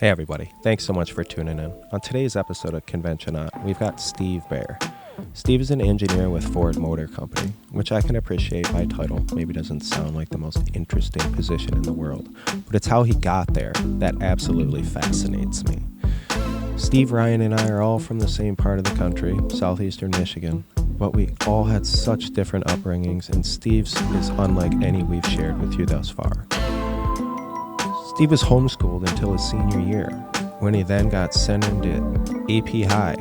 Hey everybody, thanks so much for tuning in. On today's episode of conventioNOT, we've got Steve Bear. Steve is an engineer with Ford Motor Company, which I can appreciate by title. Maybe doesn't sound like the most interesting position in the world, but it's how he got there that absolutely fascinates me. Steve, Ryan, and I are all from the same part of the country, southeastern Michigan, but we all had such different upbringings, and Steve's is unlike any we've shared with you thus far. Steve was homeschooled until his senior year, when he then got sent into AP High.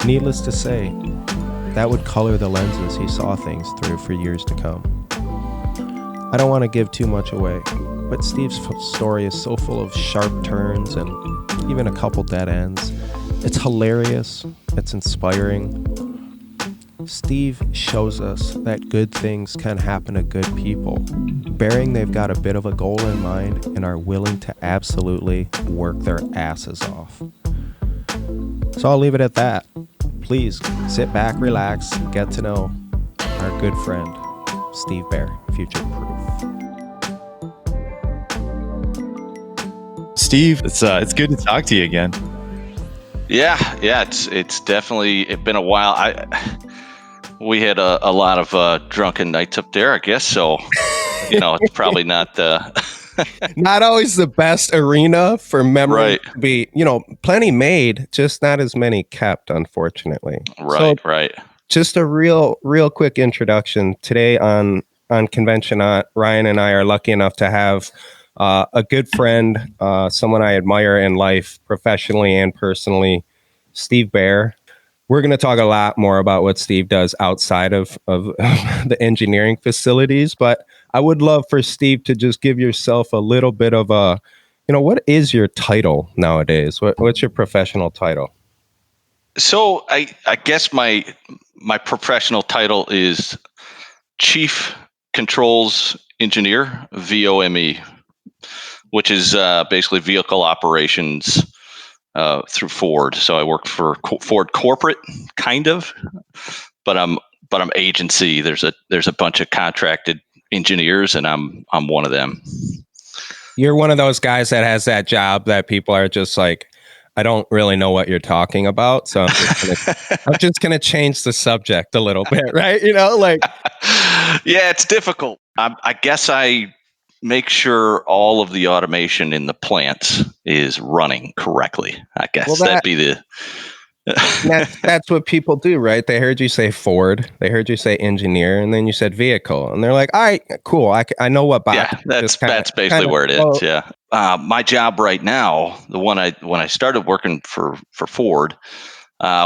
Needless to say, that would color the lenses he saw things through for years to come. I don't want to give too much away, but Steve's story is so full of sharp turns and even a couple dead ends. It's hilarious, it's inspiring. Steve shows us that good things can happen to good people, bearing they've got a bit of a goal in mind and are willing to absolutely work their asses off. So I'll leave it at that. Please sit back, relax, get to know our good friend, Steve Bear, future proof. Steve, it's good to talk to you again. Yeah, it's definitely been a while. We had a lot of drunken nights up there, I guess. So, it's probably not not always the best arena for memory right. to be, plenty made, just not as many kept, unfortunately. Right. Just a real quick introduction. Today on conventioNOT, Ryan and I are lucky enough to have a good friend, someone I admire in life, professionally and personally, Steve Bear. We're going to talk a lot more about what Steve does outside of the engineering facilities, but I would love for Steve to just give yourself a little bit of a, what is your title nowadays? What's your professional title? So I guess my professional title is Chief Controls Engineer, VOME, which is basically vehicle operations through Ford. So I work for Ford corporate, kind of, but I'm agency. There's a bunch of contracted engineers, and I'm one of them. You're one of those guys that has that job that people are just like, I don't really know what you're talking about, so I'm just gonna change the subject a little bit, right? Yeah, it's difficult. I guess I make sure all of the automation in the plants is running correctly. I guess that'd be the. that's what people do, right? They heard you say Ford, they heard you say engineer, and then you said vehicle, and they're like, all right, cool. I know what box. Yeah, that's basically where it is. Yeah. My job right now, the one when I started working for Ford,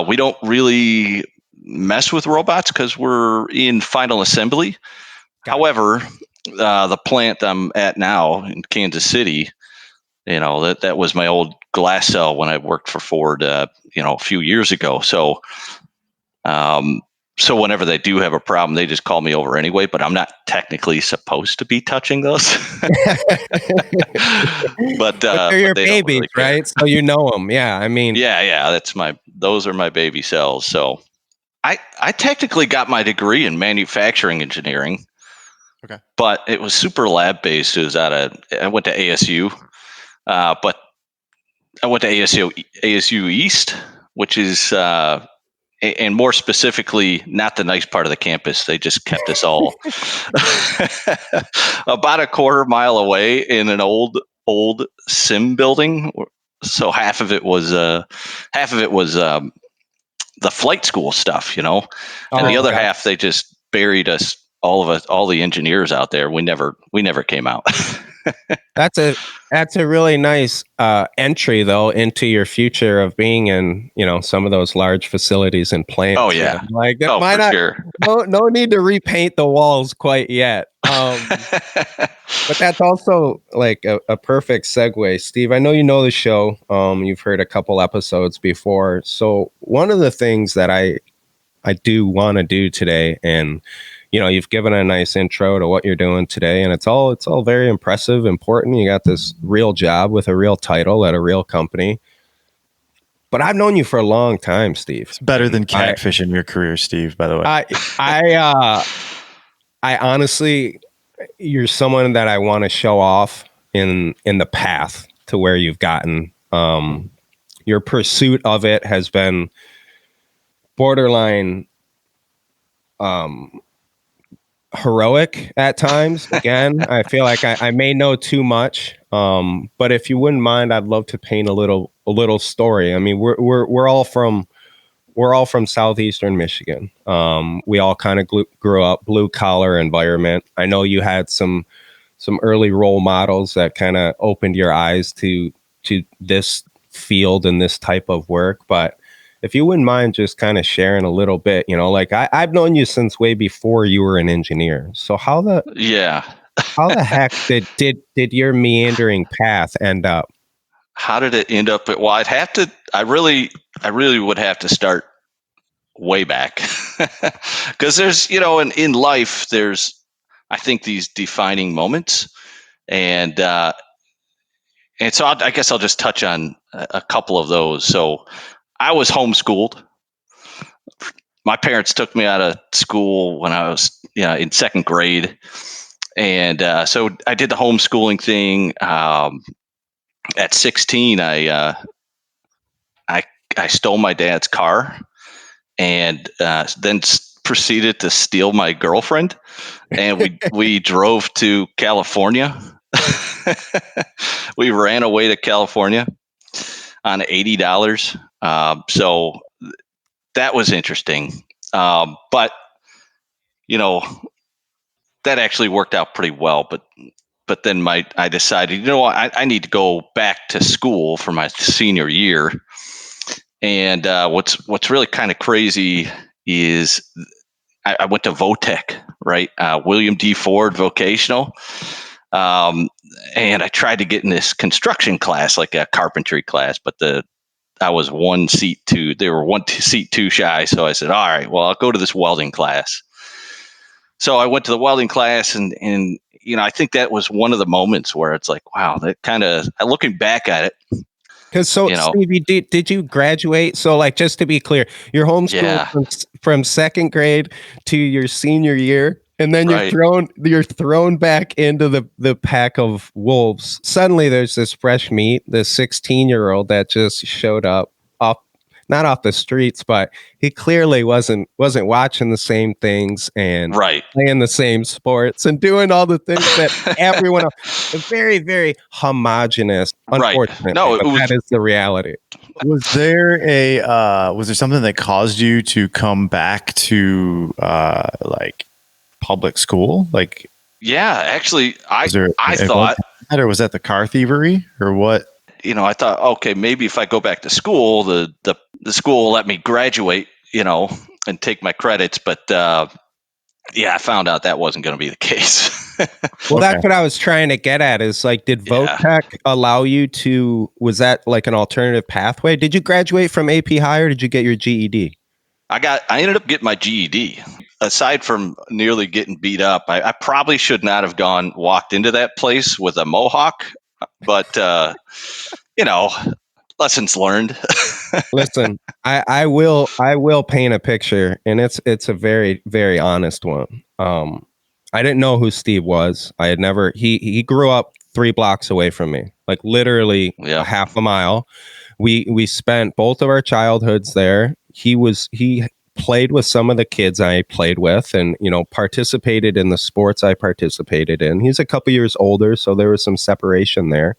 we don't really mess with robots because we're in final assembly. However, the plant I'm at now in Kansas City, that was my old glass cell when I worked for Ford, a few years ago. So, so whenever they do have a problem, they just call me over anyway. But I'm not technically supposed to be touching those. but they're your babies, really right? So you know them. Yeah, I mean, yeah. Those are my baby cells. So, I technically got my degree in manufacturing engineering. Okay. But it was super lab based. It was I went to ASU, but I went to ASU East, which is, and more specifically, not the nice part of the campus. They just kept us all about a quarter mile away in an old sim building. So half of it was the flight school stuff, and the other half they just buried us. All the engineers out there, we never came out. That's a really nice entry though into your future of being in some of those large facilities and plants. Oh yeah, for sure. No need to repaint the walls quite yet. But that's also like a perfect segue, Steve. I know you know the show. You've heard a couple episodes before. So one of the things that I do want to do today, and you've given a nice intro to what you're doing today, and it's all very impressive, important. You got this real job with a real title at a real company. But I've known you for a long time, Steve. It's better than catfish in your career, Steve, by the way. I honestly, you're someone that I want to show off in the path to where you've gotten. Your pursuit of it has been borderline heroic at times. Again, I feel like I may know too much, but if you wouldn't mind, I'd love to paint a little story. I mean, we're all from southeastern Michigan. We all kind of grew up blue collar environment. I know you had some early role models that kind of opened your eyes to this field and this type of work, but if you wouldn't mind just kind of sharing a little bit, like I've known you since way before you were an engineer. So how the heck did your meandering path end up? How did it end up? Well, I really would have to start way back because there's, in life, there's, I think, these defining moments, and so I guess I'll just touch on a couple of those. So I was homeschooled. My parents took me out of school when I was in second grade, and so I did the homeschooling thing. At 16, I stole my dad's car, and then proceeded to steal my girlfriend, and we drove to California. We ran away to California on $80. So that was interesting. But that actually worked out pretty well. But then I decided, I need to go back to school for my senior year. And what's really kind of crazy is I went to VOTEC, right? William D. Ford Vocational. And I tried to get in this construction class, like a carpentry class, but I was they were one seat too shy. So I said, all right, well, I'll go to this welding class. So I went to the welding class, and I think that was one of the moments where it's like, wow, that kind of, looking back at it. Because Stevie, did you graduate? So, like, just to be clear, you're homeschooled from second grade to your senior year, and then you're thrown back into the pack of wolves. Suddenly, there's this fresh meat, this 16-year-old that just showed up not off the streets, but he clearly wasn't watching the same things and playing the same sports and doing all the things that everyone else. Very, very homogenous. Unfortunately, no, that is the reality. Was there something that caused you to come back to like public school? Like, yeah, actually, I thought, or was that the car thievery or what? I thought, okay, maybe if I go back to school, the school will let me graduate, and take my credits. But I found out that wasn't going to be the case. Well, that's what I was trying to get at is, like, did VOTEC allow you to, was that like an alternative pathway? Did you graduate from AP High, or did you get your GED? I ended up getting my GED. Aside from nearly getting beat up, I probably should not have walked into that place with a mohawk, but lessons learned. Listen, I will paint a picture, and it's a very, very honest one. I didn't know who Steve was. I had never. He grew up 3 blocks away from me, like literally half a mile. We spent both of our childhoods there. He played with some of the kids I played with, and participated in the sports I participated in. He's a couple years older, so there was some separation there.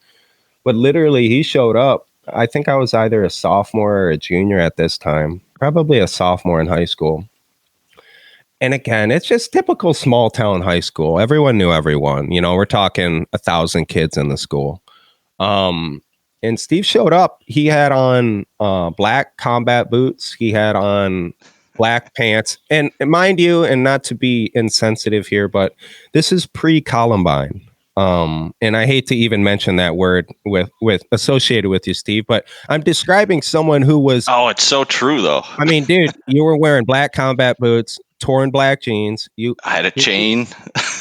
But literally, he showed up. I think I was either a sophomore or a junior at this time, probably a sophomore in high school. And again, it's just typical small town high school. Everyone knew everyone. We're talking 1,000 kids in the school. And Steve showed up. He had on black combat boots. He had on black pants. And mind you, and not to be insensitive here, but this is pre-Columbine. And I hate to even mention that word with associated with you, Steve, but I'm describing someone who was. Oh, it's so true, though. I mean, dude, you were wearing black combat boots, torn black jeans. I had a chain.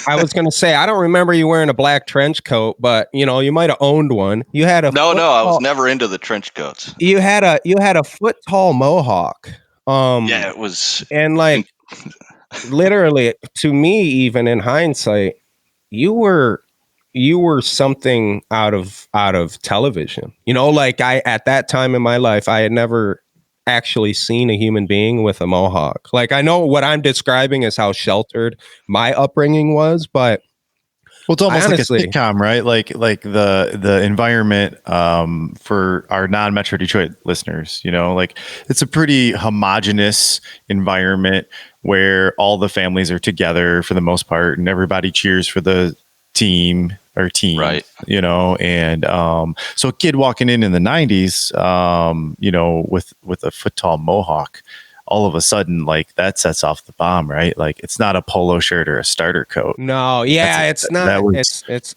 I was going to say, I don't remember you wearing a black trench coat, but you might have owned one. You had a no. I was never into the trench coats. You had a foot tall mohawk. Yeah, it was, and like literally, to me, even in hindsight, you were you were something out of television. You know, like at that time in my life, I had never actually seen a human being with a mohawk. Like, I know what I'm describing is how sheltered my upbringing was, but well, it's almost honestly, like a sitcom, right? Like the environment for our non-Metro Detroit listeners, you know, like it's a pretty homogenous environment where all the families are together for the most part, and everybody cheers for the team or team, Right. you know, and so a kid walking in the '90s, you know, with a foot tall mohawk, all of a sudden, like that sets off the bomb, right? Like it's not a polo shirt or a starter coat. no, yeah, it's not. That was It's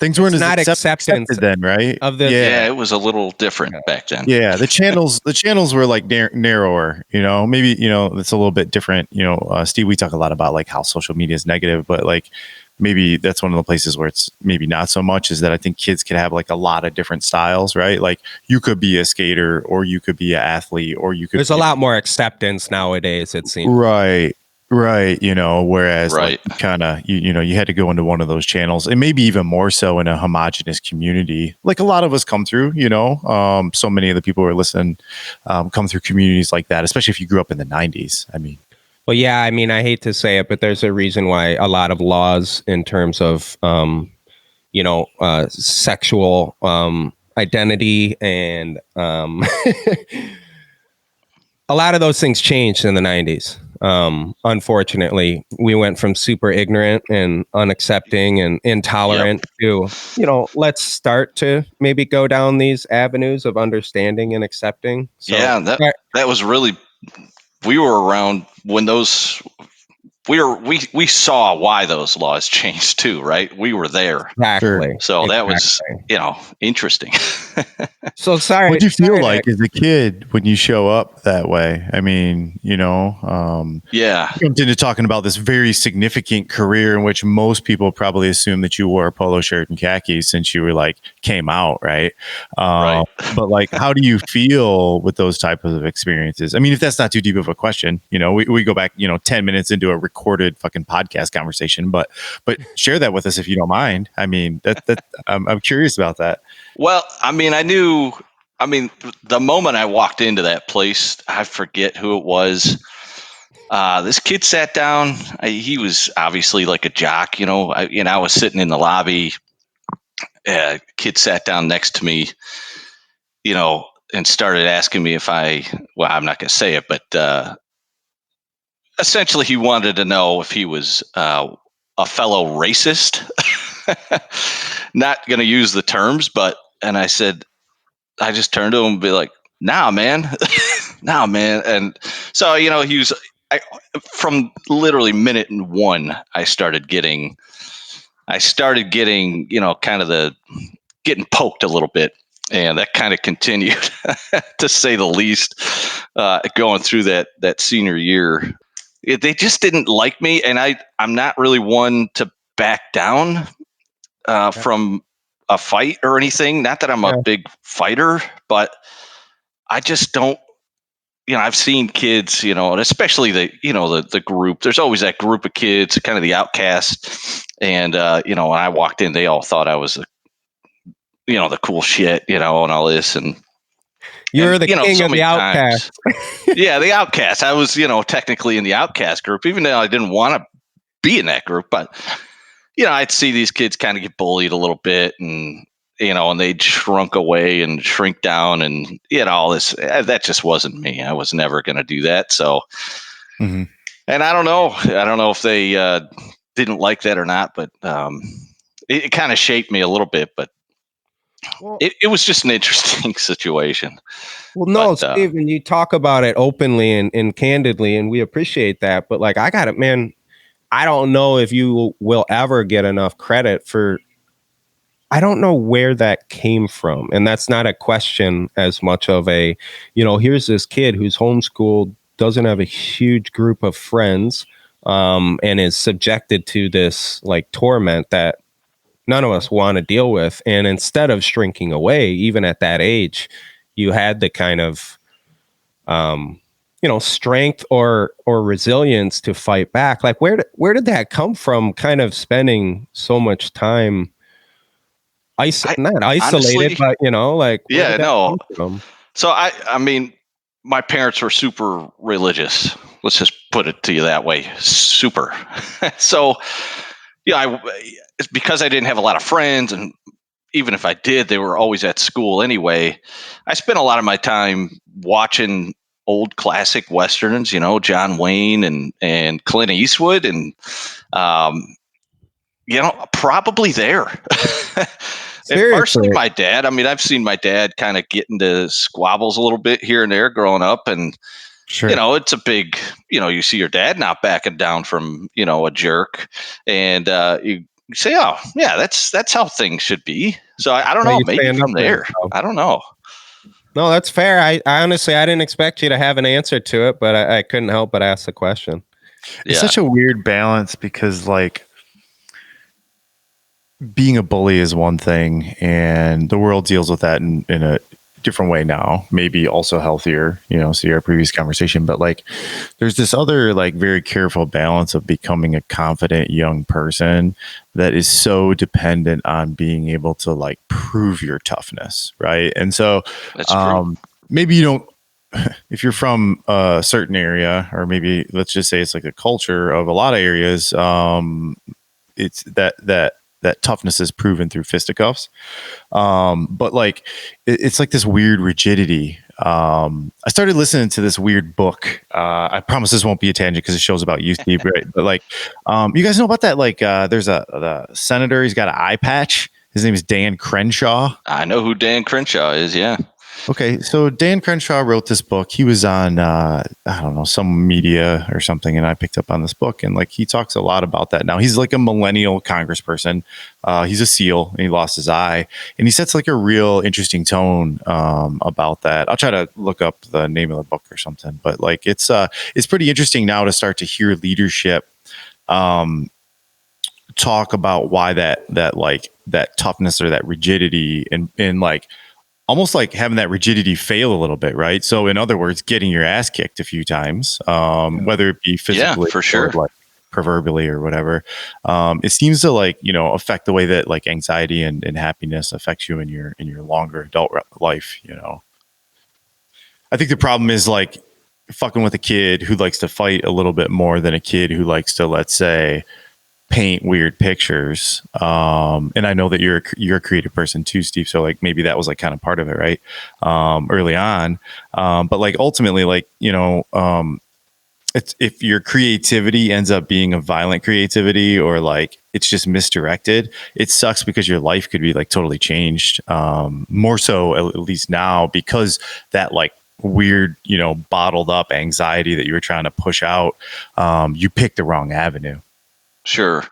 things weren't as not acceptance accepted then, right? of this. Yeah, it was a little different back then. Yeah, the channels were like narrower, you know. Maybe, you know, it's a little bit different, you know. Steve, we talk a lot about like how social media is negative, but like maybe that's one of the places where it's maybe not so much, is that I think kids could have like a lot of different styles, right? Like you could be a skater, or you could be an athlete, or you could. There's a lot more acceptance nowadays, it seems. Right, you know, whereas Right. like kind of you know, you had to go into one of those channels, and maybe even more so in a homogenous community, like a lot of us come through, you know. So many of the people who are listening come through communities like that, especially if you grew up in the '90s. I mean, Well, yeah, I mean, I hate to say it, but there's a reason why a lot of laws in terms of, you know, sexual identity and a lot of those things changed in the 90s. Unfortunately, we went from super ignorant and unaccepting and intolerant to, you know, let's start to maybe go down these avenues of understanding and accepting. So, Yeah, that was really, we were around when those, we saw why those laws changed too, right? We were there. exactly. So that was, you know, interesting. So sorry. what do you feel like as a kid when you show up that way? I mean, you know, Yeah. jumped into talking about this very significant career in which most people probably assume that you wore a polo shirt and khakis since you were like came out, right? Right. But like, how do you feel with those types of experiences? I mean, if that's not too deep of a question, you know, we go back, you know, 10 minutes into a recorded fucking podcast conversation, but share that with us if you don't mind. I mean, that I'm curious about that. Well, I mean, the moment I walked into that place, I forget who it was. This kid sat down. He was obviously like a jock, you know. I was sitting in the lobby. Kid sat down next to me, you know, and started asking me if well, I'm not going to say it, but essentially he wanted to know if he was a fellow racist. Not going to use the terms, and I said, I just turned to him and be like, nah, man, nah, man. And so, you know, from literally minute one, I started getting, you know, kind of getting poked a little bit. And that kind of continued, to say the least, going through that senior year. They just didn't like me. And I'm not really one to back down from a fight or anything. Not that I'm a big fighter, but I just don't, you know, I've seen kids, you know, and especially the group, there's always that group of kids, kind of the outcast. And, you know, when I walked in, they all thought I was, you know, the cool shit, you know, and all this. And you're the you know, king so of the many outcast. times, yeah, the outcast. I was, you know, technically in the outcast group, even though I didn't want to be in that group. But, you know, I'd see these kids kind of get bullied a little bit, and, you know, and they'd shrunk away and shrink down, and, you know, all this. That just wasn't me. I was never going to do that. So, and I don't know if they didn't like that or not, but it kind of shaped me a little bit. But Well, it was just an interesting situation. well, no, But, Steve, and you talk about it openly and candidly, and we appreciate that. But like, I got it, man. I don't know if you will ever get enough credit for. I don't know where that came from. And that's not a question as much of a, you know, here's this kid who's homeschooled, doesn't have a huge group of friends, and is subjected to this like torment that none of us want to deal with. And instead of shrinking away, even at that age, you had the kind of strength or resilience to fight back. Like where did that come from? Kind of spending so much time not isolated, honestly, but like where yeah, did that no. come from? So I mean, my parents were super religious. Let's just put it to you that way. Super. So, it's because I didn't have a lot of friends, and even if I did, they were always at school anyway. I spent a lot of my time watching old classic westerns, John Wayne and Clint Eastwood, and probably there. And partially Seriously. my dad. I mean, I've seen my dad kind of get into squabbles a little bit here and there growing up, and Sure. it's a big, you see your dad not backing down from, a jerk, and you say, oh yeah, that's how things should be. So I don't Yeah, know, you maybe stand up from for there. yourself. I don't know. No, that's fair. I honestly, I didn't expect you to have an answer to it, but I couldn't help but ask the question. It's Yeah, such a weird balance because like being a bully is one thing and the world deals with that in a different way now, maybe also healthier, see our previous conversation, but like there's this other like very careful balance of becoming a confident young person that is so dependent on being able to like prove your toughness, right? And so that's true. maybe you don't if you're from a certain area, or maybe let's just say it's like a culture of a lot of areas, it's that toughness is proven through fisticuffs. But like it's like this weird rigidity. I started listening to this weird book. I promise this won't be a tangent because it shows about you, Steve, right? But like, you guys know about that? Like, there's the senator. He's got an eye patch. His name is Dan Crenshaw. I know who Dan Crenshaw is. Yeah. Okay, so Dan Crenshaw wrote this book. He was on, I don't know, some media or something, and I picked up on this book. And like, he talks a lot about that now. He's like a millennial congressperson. He's a SEAL, and he lost his eye. And he sets like a real interesting tone about that. I'll try to look up the name of the book or something. But like, it's pretty interesting now to start to hear leadership talk about why that toughness or that rigidity and like almost like having that rigidity fail a little bit, right? So in other words, getting your ass kicked a few times, whether it be physically for sure. or like proverbially or whatever. It seems to like, affect the way that like anxiety and happiness affects you in your longer adult life, I think the problem is like fucking with a kid who likes to fight a little bit more than a kid who likes to, let's say, paint weird pictures. And I know that you're a creative person too, Steve. So like maybe that was like kind of part of it, right? Early on. But like ultimately, like, it's, if your creativity ends up being a violent creativity or like it's just misdirected, it sucks because your life could be like totally changed. More so at least now because that like weird, bottled up anxiety that you were trying to push out, you picked the wrong avenue. Sure.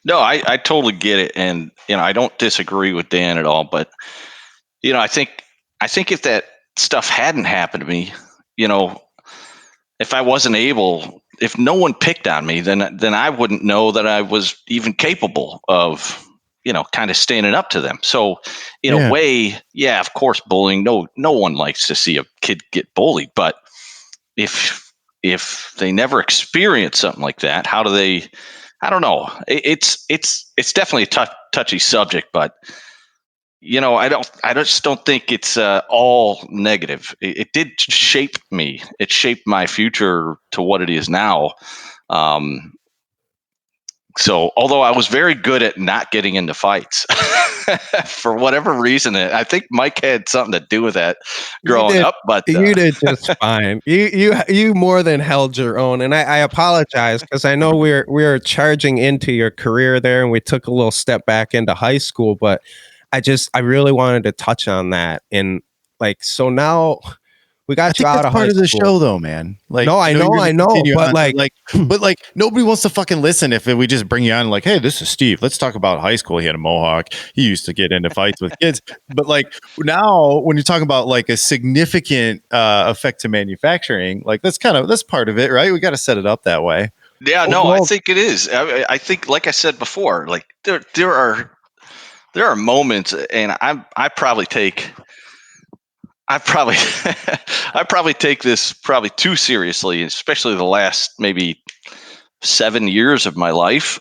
No, I totally get it. And, I don't disagree with Dan at all, but, I think if that stuff hadn't happened to me, if I wasn't able, if no one picked on me, then I wouldn't know that I was even capable of, kind of standing up to them. So in a way, yeah, of course, bullying, no one likes to see a kid get bullied, but if they never experience something like that, how do they, I don't know. It's definitely a touchy subject, but I just don't think it's all negative. It did shape me. It shaped my future to what it is now. Um, so, although I was very good at not getting into fights, for whatever reason, I think Mike had something to do with that growing up. But You did just fine. You more than held your own, and I apologize because I know we're charging into your career there, and we took a little step back into high school, but I really wanted to touch on that, and like so now we I got you think out that's of high part of the school. show, though, man. Like, No, I you're gonna know, continue but on, but like nobody wants to fucking listen if we just bring you on. Like, hey, this is Steve. Let's talk about high school. He had a mohawk. He used to get into fights with kids. But like now, when you're talking about like a significant effect to manufacturing, like that's part of it, right? We got to set it up that way. yeah, oh, no, I well, think it is. I think, like I said before, like there are moments, and I probably take I probably I probably take this probably too seriously, especially the last maybe 7 years of my life.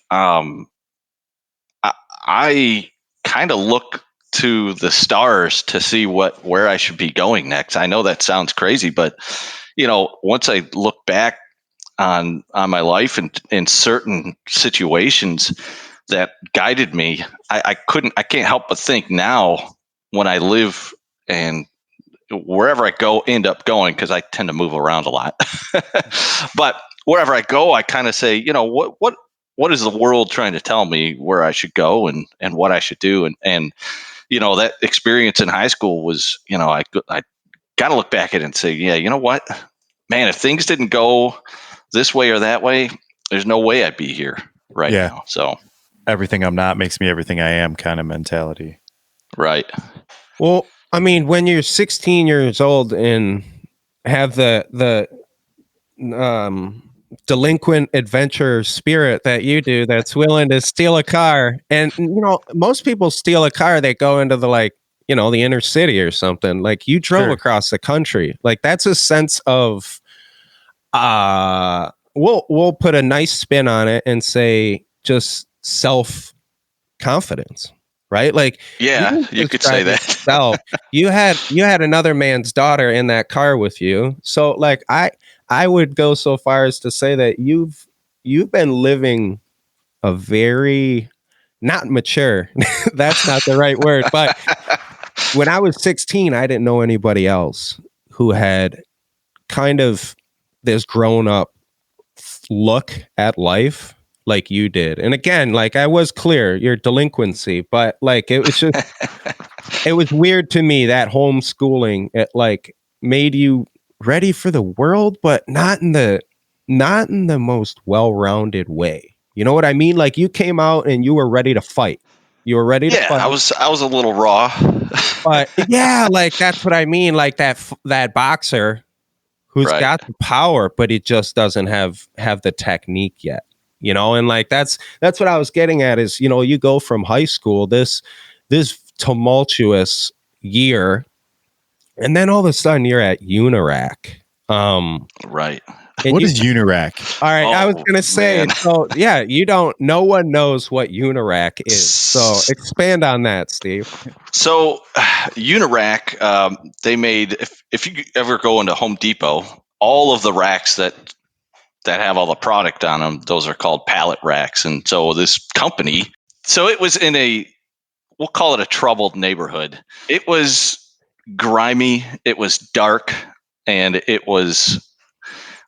I kind of look to the stars to see where I should be going next. I know that sounds crazy, but once I look back on my life and in certain situations that guided me, I can't help but think now when I live and wherever I go end up going, because I tend to move around a lot. But wherever I go, I kind of say, what is the world trying to tell me where I should go and what I should do? And that experience in high school was, I got to look back at it and say, yeah, you know what, man, if things didn't go this way or that way, there's no way I'd be here right Yeah. now. So Everything I'm not makes me everything I am kind of mentality. right. Well, I mean, when you're 16 years old and have the delinquent adventure spirit that you do, that's willing to steal a car, and most people steal a car, they go into the the inner city or something. Like, you drove across the country. Like, that's a sense of we'll put a nice spin on it and say just self confidence, right? Like, Yeah, you could say that. yourself. You had another man's daughter in that car with you. So, like, I would go so far as to say that you've been living a very not mature. That's not the right word. But when I was 16, I didn't know anybody else who had kind of this grown up look at life like you did. And again, like, I was clear your delinquency, but like, it was just it was weird to me that homeschooling, it like made you ready for the world, but not in the most well-rounded way. You know what I mean? Like, you came out and you were ready to fight. You were ready to Yeah, fight. I was a little raw. But yeah, like, that's what I mean. Like, that boxer who's Right. got the power, but he just doesn't have the technique yet. And like, that's what I was getting at is, you go from high school, this tumultuous year, and then all of a sudden you're at Unirac. Right. What is Unirac? All right, I was gonna say, man. so yeah, no one knows what Unirac is. So expand on that, Steve. So Unirac, they made, if you ever go into Home Depot, all of the racks that have all the product on them, those are called pallet racks. And so this company, so it was in we'll call it a troubled neighborhood. It was grimy, it was dark, and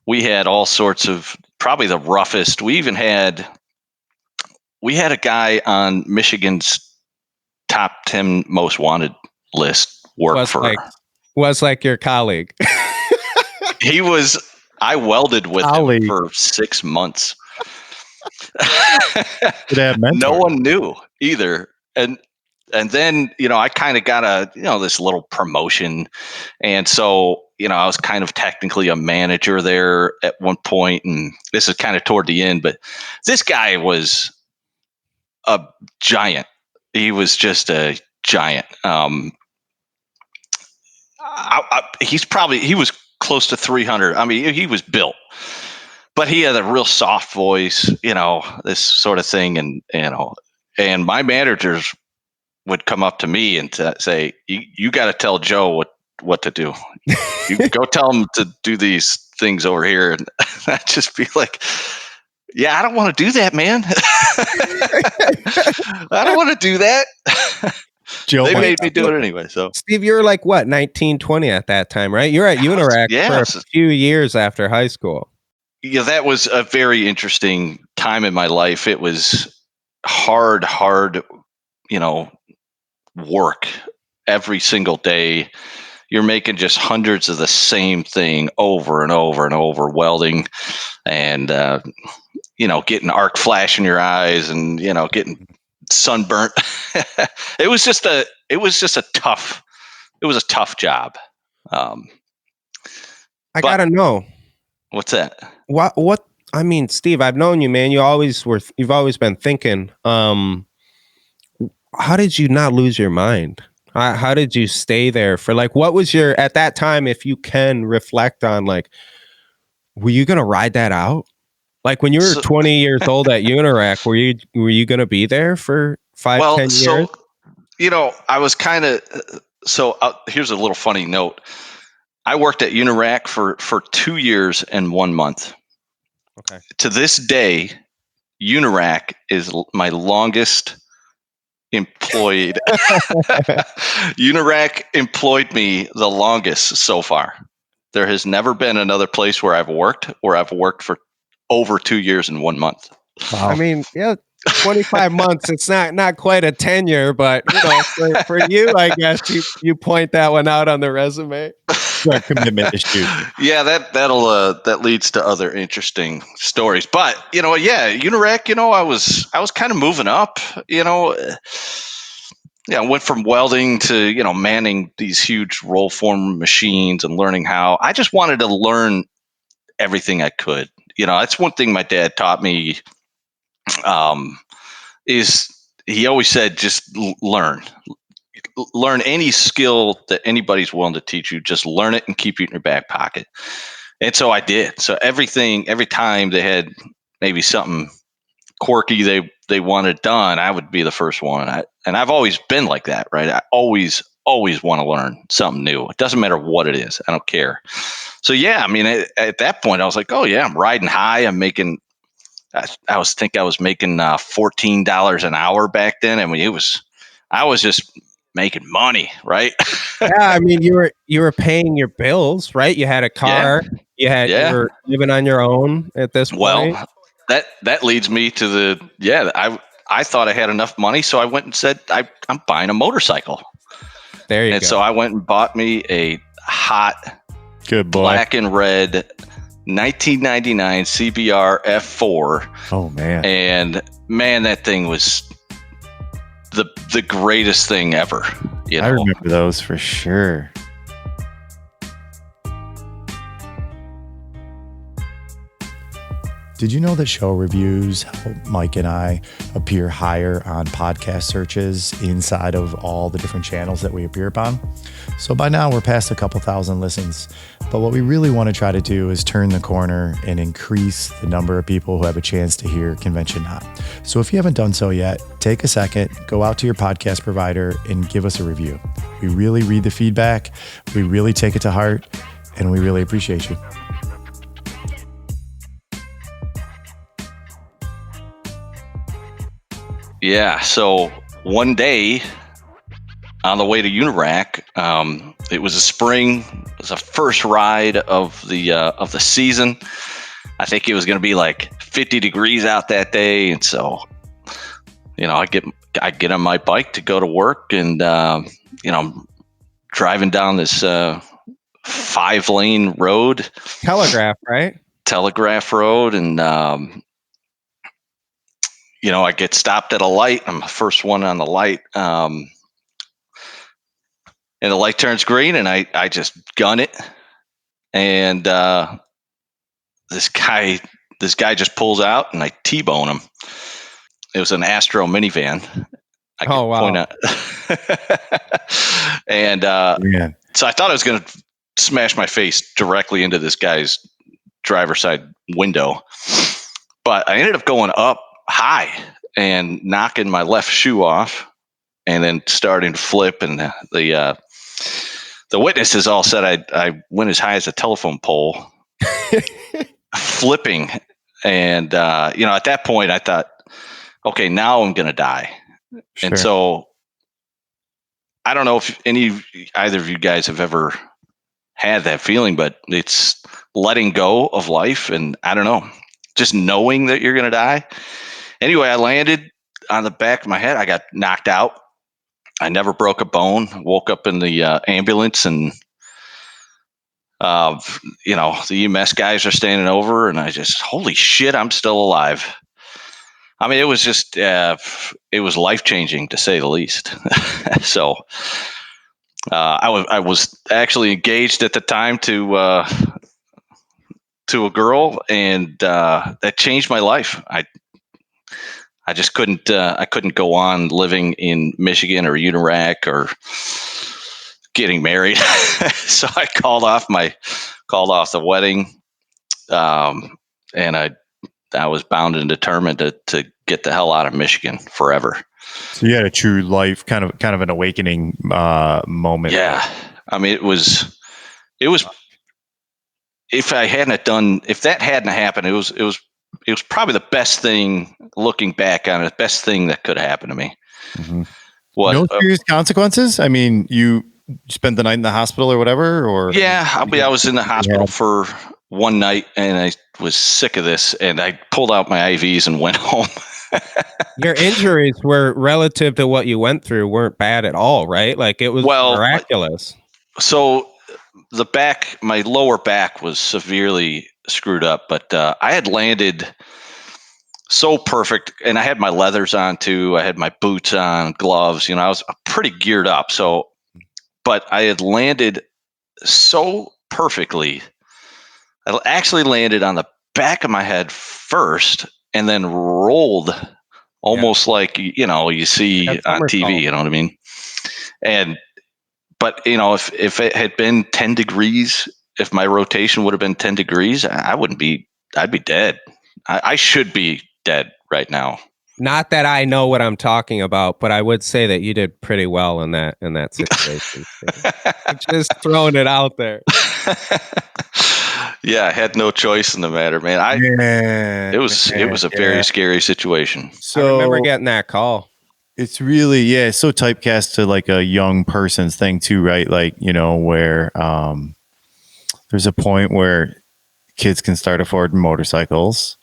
we had all sorts of, probably the roughest. We had a guy on Michigan's top 10 most wanted list work was like your colleague. He was. I welded with him for 6 months. No one knew either. And then, I kind of got this little promotion. And so, I was kind of technically a manager there at one point, and this is kind of toward the end, but this guy was a giant. He was just a giant. He was close to 300. I mean, he was built, but he had a real soft voice, this sort of thing. And my managers would come up to me and say, you got to tell Joe what to do. You go tell him to do these things over here. And I'd just be like, yeah, I don't want to do that, man. I don't want to do that. Joe, they made me do it anyway. So, Steve, you were like, what, 19, 20 at that time, right? You're at Unirac for a few years after high school. Yeah, that was a very interesting time in my life. It was hard, work every single day. You're making just hundreds of the same thing over and over and over, welding and, getting arc flash in your eyes and, getting sunburnt. It was a tough job. I gotta know. What's that? What? I mean, Steve, I've known you, man. You've always been thinking. How did you not lose your mind? How did you stay there for like, what was your, at that time, if you can reflect on like, were you going to ride that out? Like when you were So, 20 years old at Unirac, were you going to be there for 5-10 years? so I was kind of here's a little funny note. I worked at Unirac for 2 years and 1 month. Okay. To this day, Unirac is my longest employed. Unirac employed me the longest so far. There has never been another place where I've worked for over 2 years and 1 month. Wow. I mean, yeah, 25 months. It's not quite a tenure, but for you, I guess you point that one out on the resume. Our commitment issue. Yeah, that leads to other interesting stories. But Unirac, I was kind of moving up. I went from welding to manning these huge roll form machines and learning how. I just wanted to learn everything I could. That's one thing my dad taught me. Is he always said, just learn any skill that anybody's willing to teach you. Just learn it and keep it in your back pocket. And so I did. So every time they had maybe something quirky they wanted done, I would be the first one. And I've always been like that, right? I always want to learn something new. It doesn't matter what it is. I don't care. So yeah, I mean, at that point, I was like, oh yeah, I'm riding high. I'm making. I was making $14 an hour back then. I mean, I was just making money, right? Yeah, I mean, you were paying your bills, right? You had a car. You were living on your own at this point. Well, that leads me to I thought I had enough money, so I went and said I'm buying a motorcycle. There you go. And so I went and bought me a hot, good boy, black and red 1999 CBR F4. Oh man! And man, that thing was the greatest thing ever. I remember those for sure. Did you know that show reviews help Mike and I appear higher on podcast searches inside of all the different channels that we appear upon? So by now we're past a couple thousand listens, but what we really want to try to do is turn the corner and increase the number of people who have a chance to hear conventioNOT. So if you haven't done so yet, take a second, go out to your podcast provider and give us a review. We really read the feedback, we really take it to heart, and we really appreciate you. Yeah. So one day on the way to Unirac, it was a spring. It was the first ride of the season. I think it was going to be like 50 degrees out that day, and so I get on my bike to go to work, and I'm driving down this 5-lane road, Telegraph, right? Telegraph Road, and I get stopped at a light. I'm the first one on the light, and the light turns green, and I just gun it, and this guy just pulls out, and I T-bone him. It was an Astro minivan. I Oh, wow. Point out. And so I thought I was going to smash my face directly into this guy's driver's side window, but I ended up going up high and knocking my left shoe off, and then starting to flip. And the witnesses all said I went as high as a telephone pole, flipping. And at that point, I thought, okay, now I'm going to die. Sure. And so I don't know if either of you guys have ever had that feeling, but it's letting go of life, and I don't know, just knowing that you're going to die. Anyway, I landed on the back of my head. I got knocked out. I never broke a bone. Woke up in the ambulance, and the EMS guys are standing over, and I just, holy shit, I'm still alive. I mean, it was just, it was life-changing, to say the least. So I was actually engaged at the time to a girl, and that changed my life. I just couldn't. I couldn't go on living in Michigan or Unirac or getting married. So I called off the wedding, and I was bound and determined to get the hell out of Michigan forever. So you had a true life kind of an awakening moment. Yeah, I mean, it was. If that hadn't happened, it was probably the best thing. Looking back on it, the best thing that could happen to me. Mm-hmm. Was no serious consequences. I mean, you spent the night in the hospital or whatever, or yeah, I was in the hospital for one night, and I was sick of this, and I pulled out my IVs and went home. Your injuries were relative to what you went through weren't bad at all, right? Like it was miraculous. So my lower back was severely screwed up, but I had landed so perfect, and I had my leathers on too. I had my boots on, gloves. I was pretty geared up. So, but I had landed so perfectly. I actually landed on the back of my head first, and then rolled almost like you see on TV. You know what I mean? But if it had been 10 degrees, if my rotation would have been 10 degrees, I'd be dead. I should be dead right now. Not that I know what I'm talking about, but I would say that you did pretty well in that situation. Just throwing it out there. Yeah, I had no choice in the matter, man. It was a very scary situation. So I remember getting that call. It's really, it's so typecast to like a young person's thing too, right? Like, where there's a point where kids can start affording motorcycles,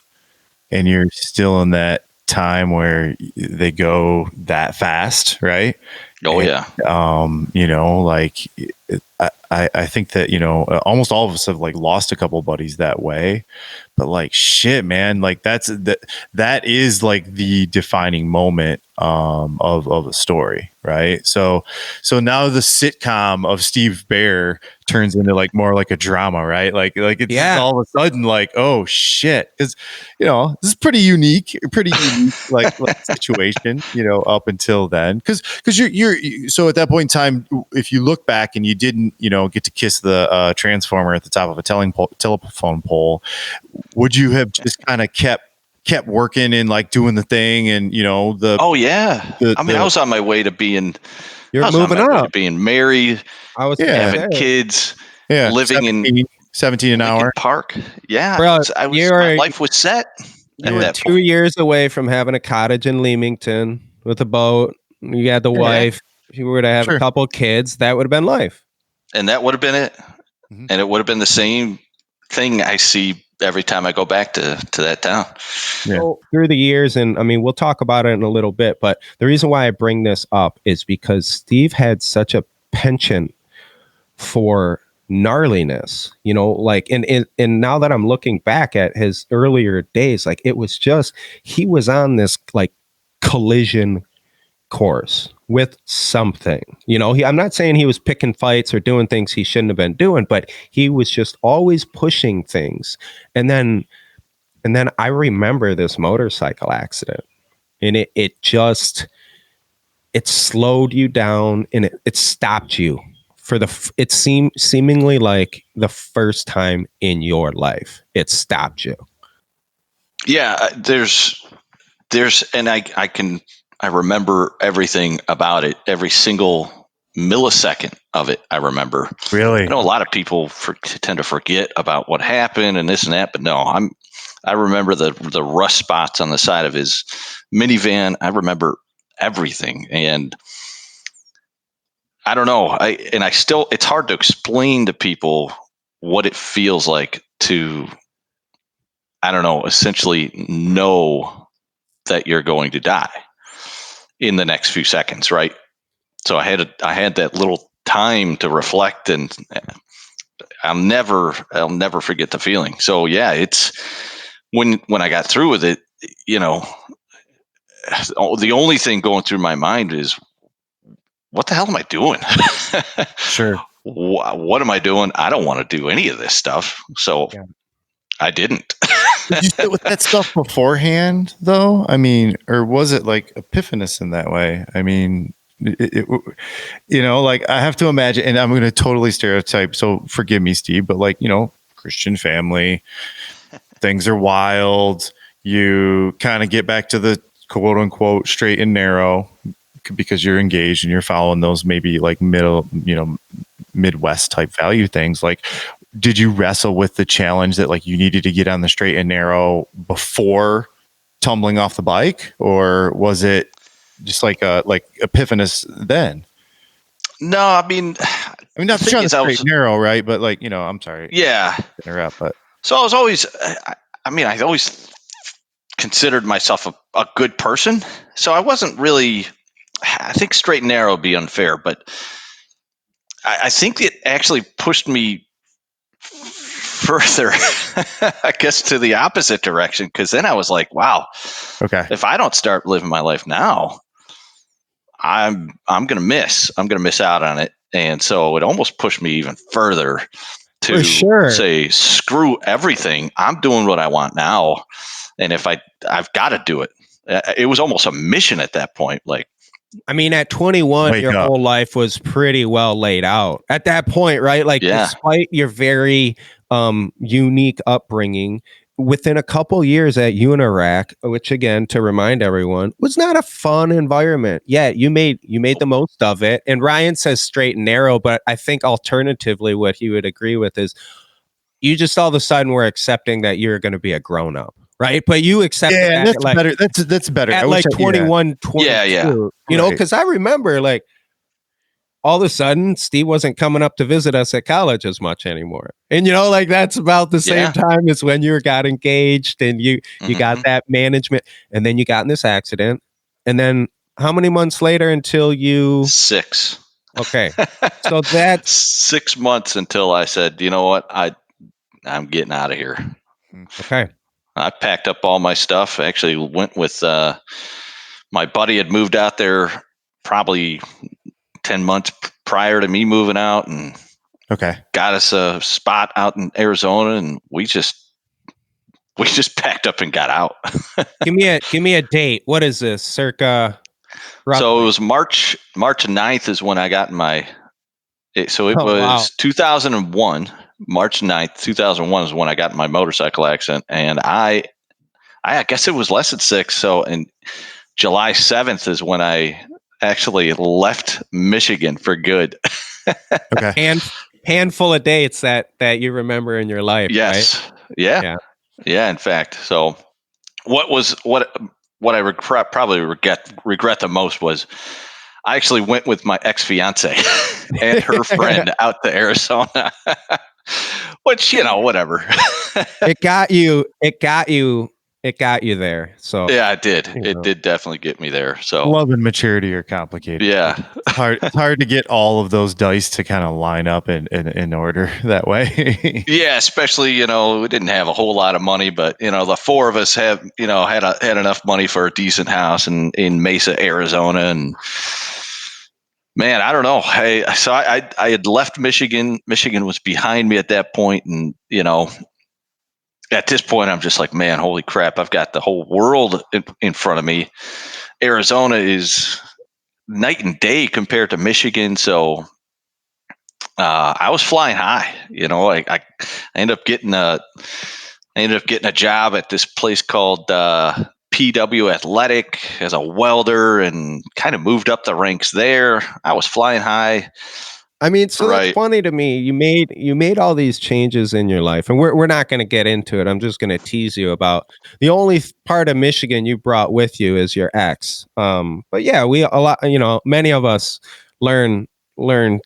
and you're still in that time where they go that fast, right? Oh, yeah. Like I think that, almost all of us have like lost a couple buddies that way, but like shit, man, like that is like the defining moment of a story, right? So now the sitcom of Steve Baer turns into like more like a drama, right? Like it's all of a sudden like, oh shit, because this is pretty unique like situation, up until then, because you're so at that point in time, if you look back and you didn't get to kiss the transformer at the top of a telephone pole, would you have just kind of kept working and like doing the thing and I was on my way to being to being married. I was having kids, living 17 an hour Park. Yeah, bro, my life was set. You were 2 years away from having a cottage in Leamington with a boat. You had the wife. If you were to have a couple kids, that would have been life. And that would have been it. Mm-hmm. And it would have been the same thing I see every time I go back to that town. Yeah. So through the years, and I mean, we'll talk about it in a little bit, but the reason why I bring this up is because Steve had such a penchant for gnarliness, like, and now that I'm looking back at his earlier days, like it was just, he was on this like collision course with something, I'm not saying he was picking fights or doing things he shouldn't have been doing, but he was just always pushing things. And then I remember this motorcycle accident, and it slowed you down, and it stopped you for it seemed seemingly like the first time in your life. It stopped you. Yeah, and I remember everything about it, every single millisecond of it. I remember. Really? I know a lot of people tend to forget about what happened and this and that, but no, I remember the rust spots on the side of his minivan. I remember everything, and I don't know. It's hard to explain to people what it feels like to, I don't know, essentially know that you're going to die in the next few seconds, right? So I had that little time to reflect, and I'll never forget the feeling. So yeah, it's when I got through with it, the only thing going through my mind is, what the hell am I doing? Sure. What am I doing? I don't want to do any of this stuff. So I didn't. Did you sit with that stuff beforehand, though? I mean, or was it like epiphanous in that way? I mean, like I have to imagine, and I'm going to totally stereotype. So forgive me, Steve, but like, Christian family, things are wild. You kind of get back to the quote unquote straight and narrow because you're engaged and you're following those maybe like Midwest type value things. Like, did you wrestle with the challenge that like you needed to get on the straight and narrow before tumbling off the bike, or was it just like epiphanous then? No, I mean, not to try to straight and narrow, right? But like, I'm sorry. Yeah. To interrupt, but so I was always, I always considered myself a good person. So I wasn't really, I think straight and narrow would be unfair, but I think it actually pushed me further, I guess, to the opposite direction. Because then I was like, wow, okay, if I don't start living my life now, I'm gonna miss out on it. And so it almost pushed me even further to say, screw everything. I'm doing what I want now, and if I've got to do it. It was almost a mission at that point. Like, I mean, at 21, your whole life was pretty well laid out at that point, right? Like, despite your very unique upbringing, within a couple years at Unirac, which again, to remind everyone, was not a fun environment. Yeah, you made the most of it. And Ryan says straight and narrow, but I think alternatively, what he would agree with is you just all of a sudden were accepting that you're going to be a grown up. Right. But you accept that. That's like, better. That's better. At like 21, 22, because I remember like all of a sudden Steve wasn't coming up to visit us at college as much anymore. And, like that's about the same time as when you got engaged and you got that management, and then you got in this accident. And then how many months later until you? 6. Okay. So that's 6 months until I said, you know what? I'm getting out of here. Okay. I packed up all my stuff. I actually went with my buddy had moved out there probably 10 months prior to me moving out, and got us a spot out in Arizona, and we just packed up and got out. Give me a date. What is this? Circa. Roughly. So it was March 9th is when I got my. So it was 2001. March 9th, 2001 is when I got in my motorcycle accident, and I guess it was less than 6. So in July 7th is when I actually left Michigan for good. Okay. Handful of dates that you remember in your life. Yes. Right? Yeah. In fact, so what I probably regret the most was I actually went with my ex-fiance and her friend out to Arizona. Which, whatever. It got you there. So yeah, it did. It did definitely get me there. So love and maturity are complicated. Yeah. It's hard to get all of those dice to kind of line up in order that way. Yeah, especially, we didn't have a whole lot of money, but the 4 of us had enough money for a decent house in Mesa, Arizona, and man, I don't know. I had left Michigan. Michigan was behind me at that point, and at this point, I'm just like, man, holy crap! I've got the whole world in front of me. Arizona is night and day compared to Michigan, so I was flying high. I ended up getting a job at this place called PW Athletic as a welder, and kind of moved up the ranks there. I was flying high. I mean, so that's funny to me. You made all these changes in your life, and we're not going to get into it. I'm just going to tease you about the only part of Michigan you brought with you is your ex. But yeah, many of us learn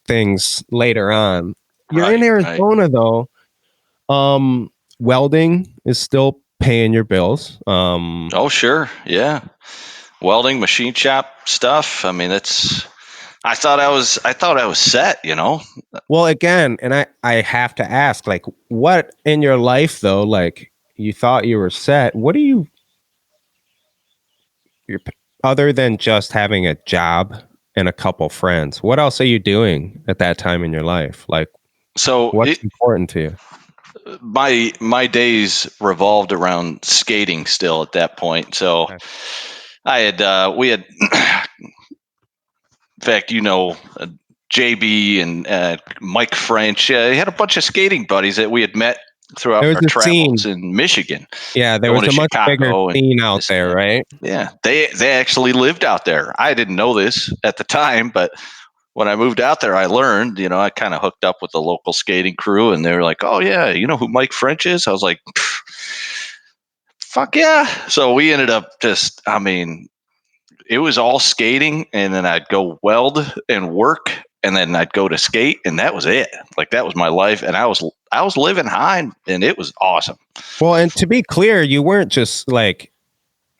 things later on. You're in Arizona though. Welding is still paying your bills. Oh sure, yeah. Welding, machine shop stuff. I mean, I thought I was set, Well, again, and I have to ask, like, what in your life though, like you thought you were set, what do you're other than just having a job and a couple friends, what else are you doing at that time in your life? Like, so what's important to you? my days revolved around skating still at that point. So Okay. we had, in fact, JB and Mike French. He had a bunch of skating buddies that we had met throughout There was our a scene. travels in Michigan, Yeah, there going was to a much bigger Chicago and scene out this and there, that. right? Yeah, they actually lived out there. I didn't know this at the time, but when I moved out there, I learned. I kind of hooked up with the local skating crew, and they were like, "Oh yeah, you know who Mike French is?" I was like, "Fuck yeah!" So we ended up just, I mean, it was all skating, and then I'd go weld and work, and then I'd go to skate, and that was it. Like that was my life, and I was living high, and it was awesome. Well, and to be clear, you weren't just like,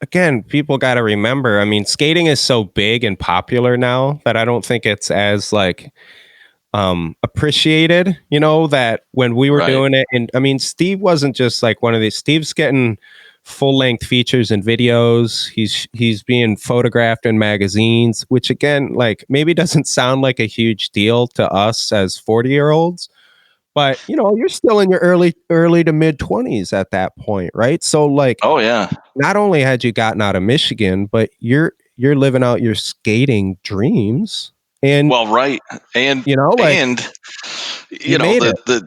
again, people got to remember, I mean, skating is so big and popular now that I don't think it's as like appreciated, that when we were Right. doing it. And I mean, Steve wasn't just like one of these. Steve's getting full-length features and videos. He's being photographed in magazines, which again, like maybe doesn't sound like a huge deal to us as 40-year-olds, but you're still in your early to mid 20s at that point, right? So like, Oh yeah. not only had you gotten out of Michigan, but you're living out your skating dreams. And Well, right, and like, and you made it.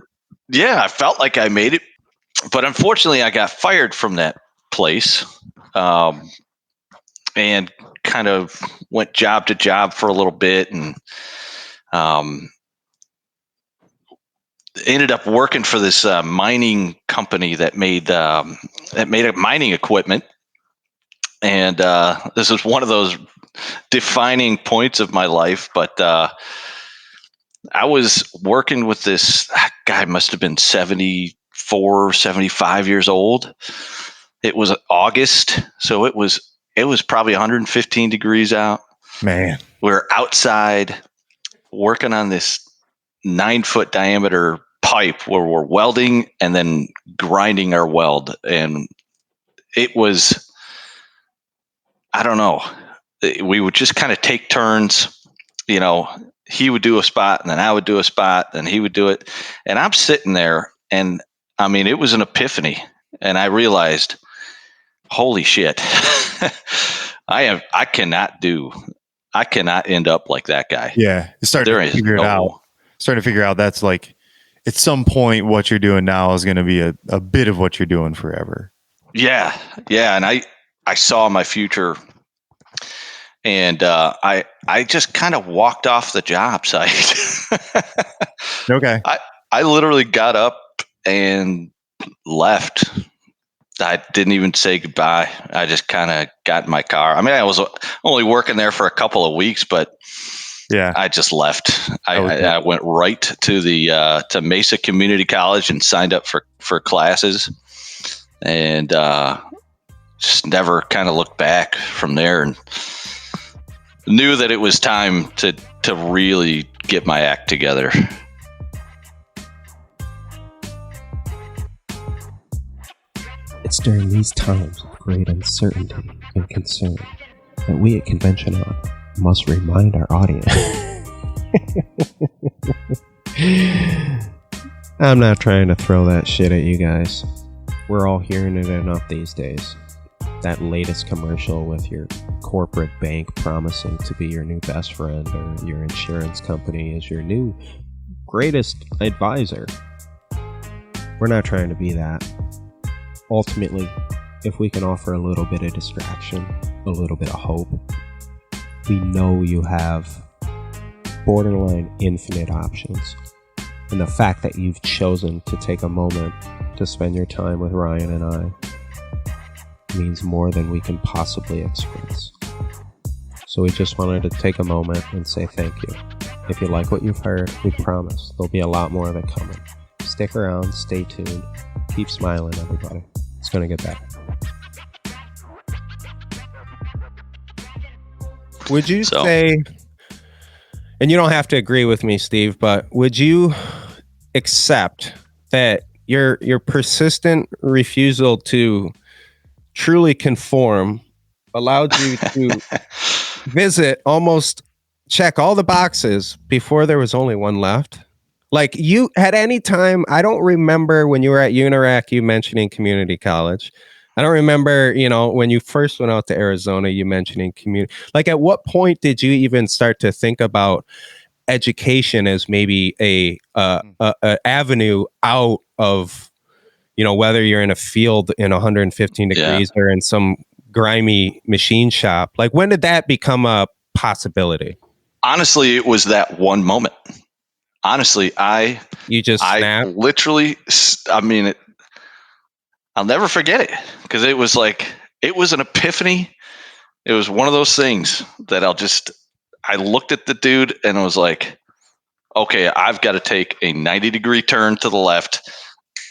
yeah, I felt like I made it, but unfortunately, I got fired from that place, um, and kind of went job to job for a little bit, and um, ended up working for this mining company that made mining equipment, and this is one of those defining points of my life, but. I was working with this guy, must have been 74, 75 years old. It was August, so it was probably 115 degrees out. Man. We were outside working on this 9-foot diameter pipe where we're welding and then grinding our weld. And it was, I don't know, we would just kind of take turns, you know, he would do a spot and then I would do a spot and he would do it. And I'm sitting there and I mean, it was an epiphany. And I realized, holy shit, I cannot end up like that guy. Yeah. Starting There to is figure it out. Starting to figure out that's like, at some point, what you're doing now is going to be a bit of what you're doing forever. Yeah. Yeah. And I saw my future. And I just kind of walked off the job site. Okay. I literally got up and left. I didn't even say goodbye. I just kind of got in my car. I mean, I was only working there for a couple of weeks, but yeah, I just left. I went right to the to Mesa Community College and signed up for classes, and just never kind of looked back from there. And knew that it was time to really get my act together. It's during these times of great uncertainty and concern that we at conventioNOT must remind our audience. I'm not trying to throw that shit at you guys. We're all hearing it enough these days. That latest commercial with your corporate bank promising to be your new best friend, or your insurance company is your new greatest advisor. We're not trying to be that. Ultimately, if we can offer a little bit of distraction, a little bit of hope, we know you have borderline infinite options. And the fact that you've chosen to take a moment to spend your time with Ryan and I means more than we can possibly express. So we just wanted to take a moment and say thank you. If you like what you've heard, we promise there'll be a lot more of it coming. Stick around, stay tuned, keep smiling, everybody. It's going to get better. Would you say, and you don't have to agree with me, Steve, but would you accept that your persistent refusal to truly conform allowed you to check all the boxes before there was only one left? Like you at any time, I don't remember when you were at Unirac, you mentioning community college. I don't remember, when you first went out to Arizona, you mentioning community. Like at what point did you even start to think about education as maybe a avenue out of, whether you're in a field in 115 degrees or in some grimy machine shop? Like when did that become a possibility? Honestly, it was that one moment. Honestly, You just I snapped. literally, I mean, I'll never forget it because it was like, it was an epiphany. It was one of those things that I looked at the dude and was like, okay, I've got to take a 90-degree turn to the left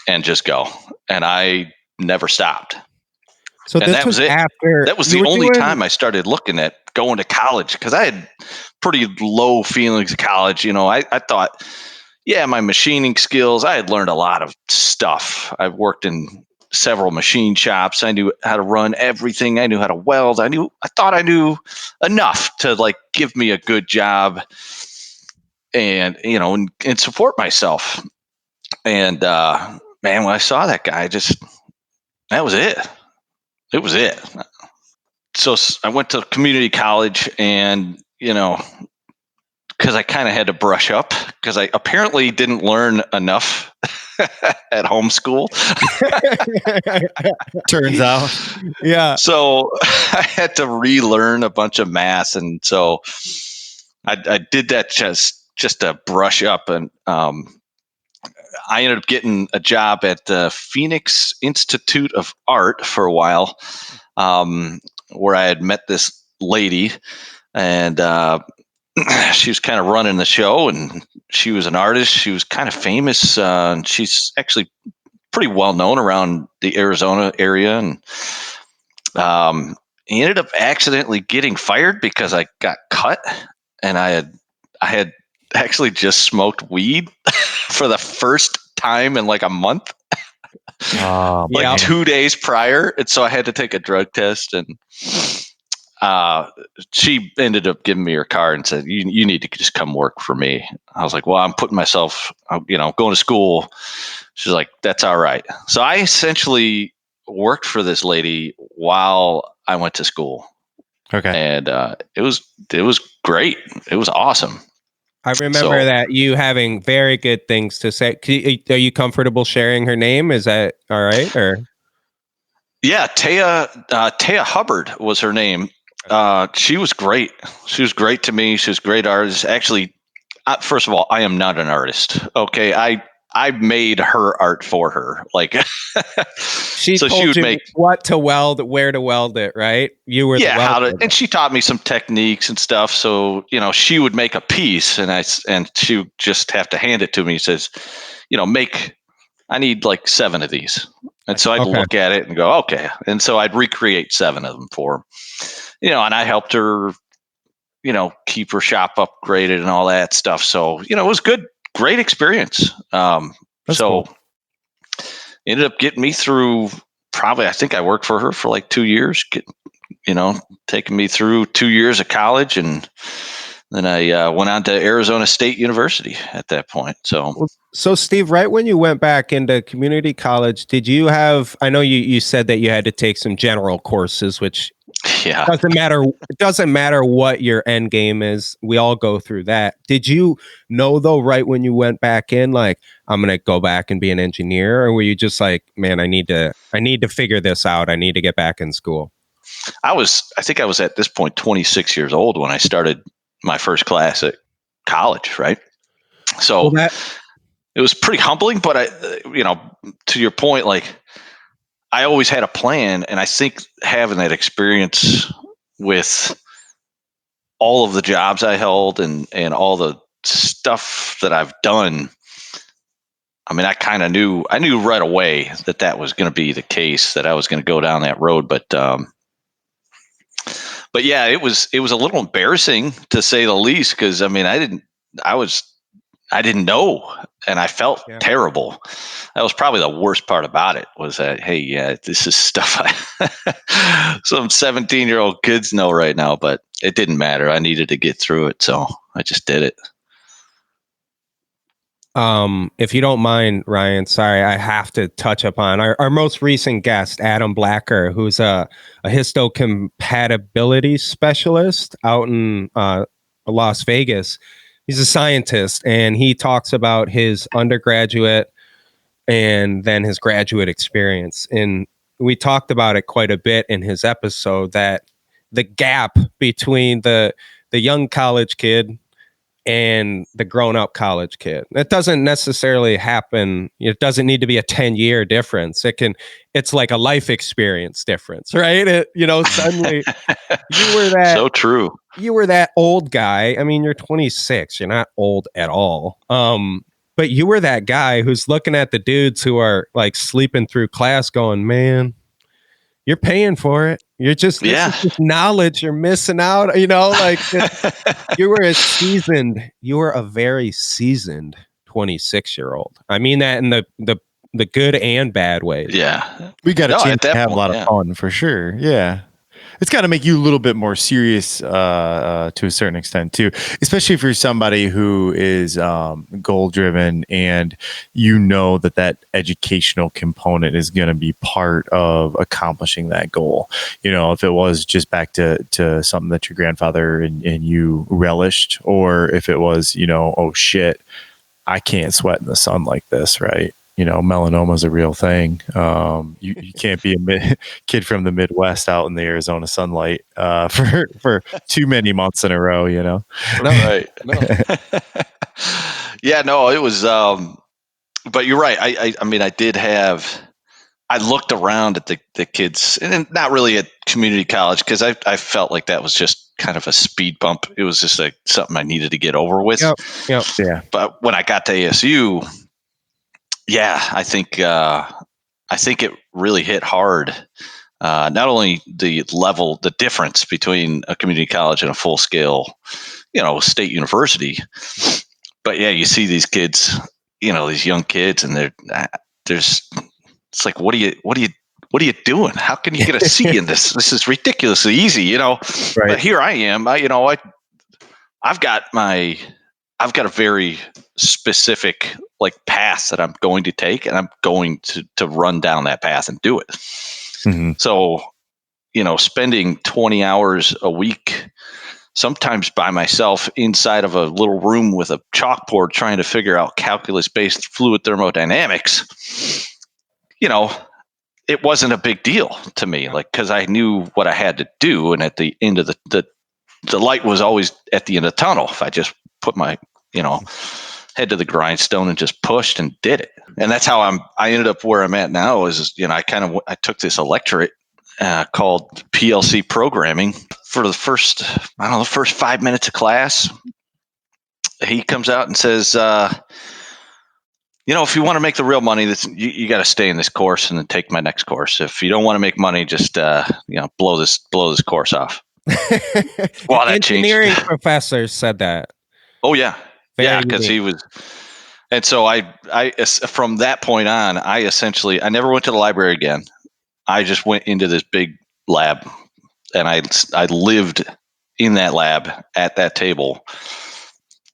and just go. And I never stopped. So And this that was was it. after That was you the were only doing. time I started looking at going to college because I had pretty low feelings of college. I thought, yeah, my machining skills, I had learned a lot of stuff. I've worked in several machine shops. I knew how to run everything. I knew how to weld. I thought I knew enough to like give me a good job and, and support myself. And, man, when I saw that guy, that was it. It was it. So I went to community college and, because I kind of had to brush up because I apparently didn't learn enough at homeschool. Turns out. Yeah. So I had to relearn a bunch of math. And so I did that just to brush up. And I ended up getting a job at the Phoenix Institute of Art for a while, where I had met this lady and she was kind of running the show and she was an artist. She was kind of famous. And she's actually pretty well known around the Arizona area. And he ended up accidentally getting fired because I got cut and I had actually just smoked weed for the first time in like a month. Like 2 days prior, and so I had to take a drug test, and she ended up giving me her card and said, "You need to just come work for me." I was like, "Well, I'm putting myself, going to school." She's like, "That's all right." So I essentially worked for this lady while I went to school. Okay. And it was great. It was awesome. I remember that you having very good things to say. Are you comfortable sharing her name? Is that all right? Or yeah, Taya Hubbard was her name. She was great. She was great to me. She was a great artist. Actually, first of all, I am not an artist. Okay, I made her art for her. Like she so told she would you make what to weld, where to weld it, right? You were the welder. and she taught me some techniques and stuff. So she would make a piece, and she would just have to hand it to me. She says, I need like 7 of these. And so I'd look at it and go, okay. And so I'd recreate 7 of them for her. And I helped her, keep her shop upgraded and all that stuff. So, it was great experience. So ended up getting me through probably, I think I worked for her for like 2 years, taking me through 2 years of college. And then I went on to Arizona State University at that point. So Steve, right when you went back into community college, did you have, I know you said that you had to take some general courses, which it doesn't matter what your end game is. We all go through that. Did you know though, right when you went back in, like, I'm going to go back and be an engineer? Or were you just like, man, I need to figure this out. I need to get back in school. I think I was at this point 26 years old when I started my first class at college. Right. So it was pretty humbling, but to your point, like I always had a plan. And I think having that experience with all of the jobs I held and all the stuff that I've done, I mean, I knew right away that was going to be the case, that I was going to go down that road. But yeah, it was a little embarrassing to say the least. Cause I mean, I didn't know. And I felt terrible. That was probably the worst part about it, was that, hey, yeah, this is stuff some 17-year-old kids know right now, but it didn't matter. I needed to get through it. So I just did it. If you don't mind, Ryan, sorry, I have to touch upon our most recent guest, Adam Blacker, who's a histocompatibility specialist out in Las Vegas. He's a scientist, and he talks about his undergraduate and then his graduate experience. And we talked about it quite a bit in his episode, that the gap between the young college kid and the grown-up college kid. It doesn't necessarily happen. It doesn't need to be a 10-year difference. It's like a life experience difference, right? Suddenly you were that So true. You were that old guy. I mean, you're 26. You're not old at all. But you were that guy who's looking at the dudes who are like sleeping through class going, man, you're paying for it. This is just knowledge you're missing out. You were a very seasoned 26-year-old. I mean that in the good and bad ways. Yeah. We got a chance to have a lot of fun for sure. Yeah. It's got to make you a little bit more serious to a certain extent too, especially if you're somebody who is goal driven and that educational component is going to be part of accomplishing that goal. If it was just back to something that your grandfather and you relished, or if it was, oh shit, I can't sweat in the sun like this, right? Melanoma is a real thing. You can't be a kid from the Midwest out in the Arizona sunlight for too many months in a row. No, right? No. Yeah, no, it was. But you're right. I mean, I looked around at the kids, and not really at community college, because I felt like that was just kind of a speed bump. It was just like something I needed to get over with. Yep. Yeah. But when I got to ASU. Yeah, I think it really hit hard. Not only the difference between a community college and a full scale, state university, but yeah, you see these kids, these young kids, and it's like, what are you doing? How can you get a C in this? This is ridiculously easy, Right. But here I am. I've got a very specific path that I'm going to take, and I'm going to run down that path and do it. Mm-hmm. So, spending 20 hours a week, sometimes by myself inside of a little room with a chalkboard trying to figure out calculus-based fluid thermodynamics, it wasn't a big deal to me, because I knew what I had to do. And at the end of the light was always at the end of the tunnel. If I just put my, head to the grindstone and just pushed and did it. And that's how I ended up where I'm at now is, I took this electorate called PLC programming for the first 5 minutes of class. He comes out and says, if you want to make the real money, you got to stay in this course and then take my next course. If you don't want to make money, just, blow this course off. Well, that engineering professors said that. Oh yeah. Yeah, because he was, and so I from that point on, I never went to the library again. I just went into this big lab, and I lived in that lab at that table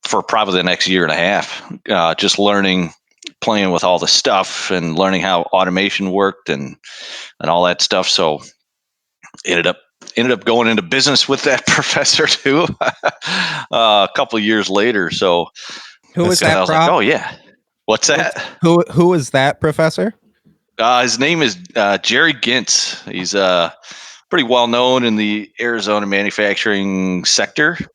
for probably the next year and a half, just learning, playing with all the stuff, and learning how automation worked and all that stuff. So ended up going into business with that professor too, a couple of years later. So who was that? I was like, oh yeah, what's that? Who is that professor? His name is Jerry Gintz. He's pretty well known in the Arizona manufacturing sector. He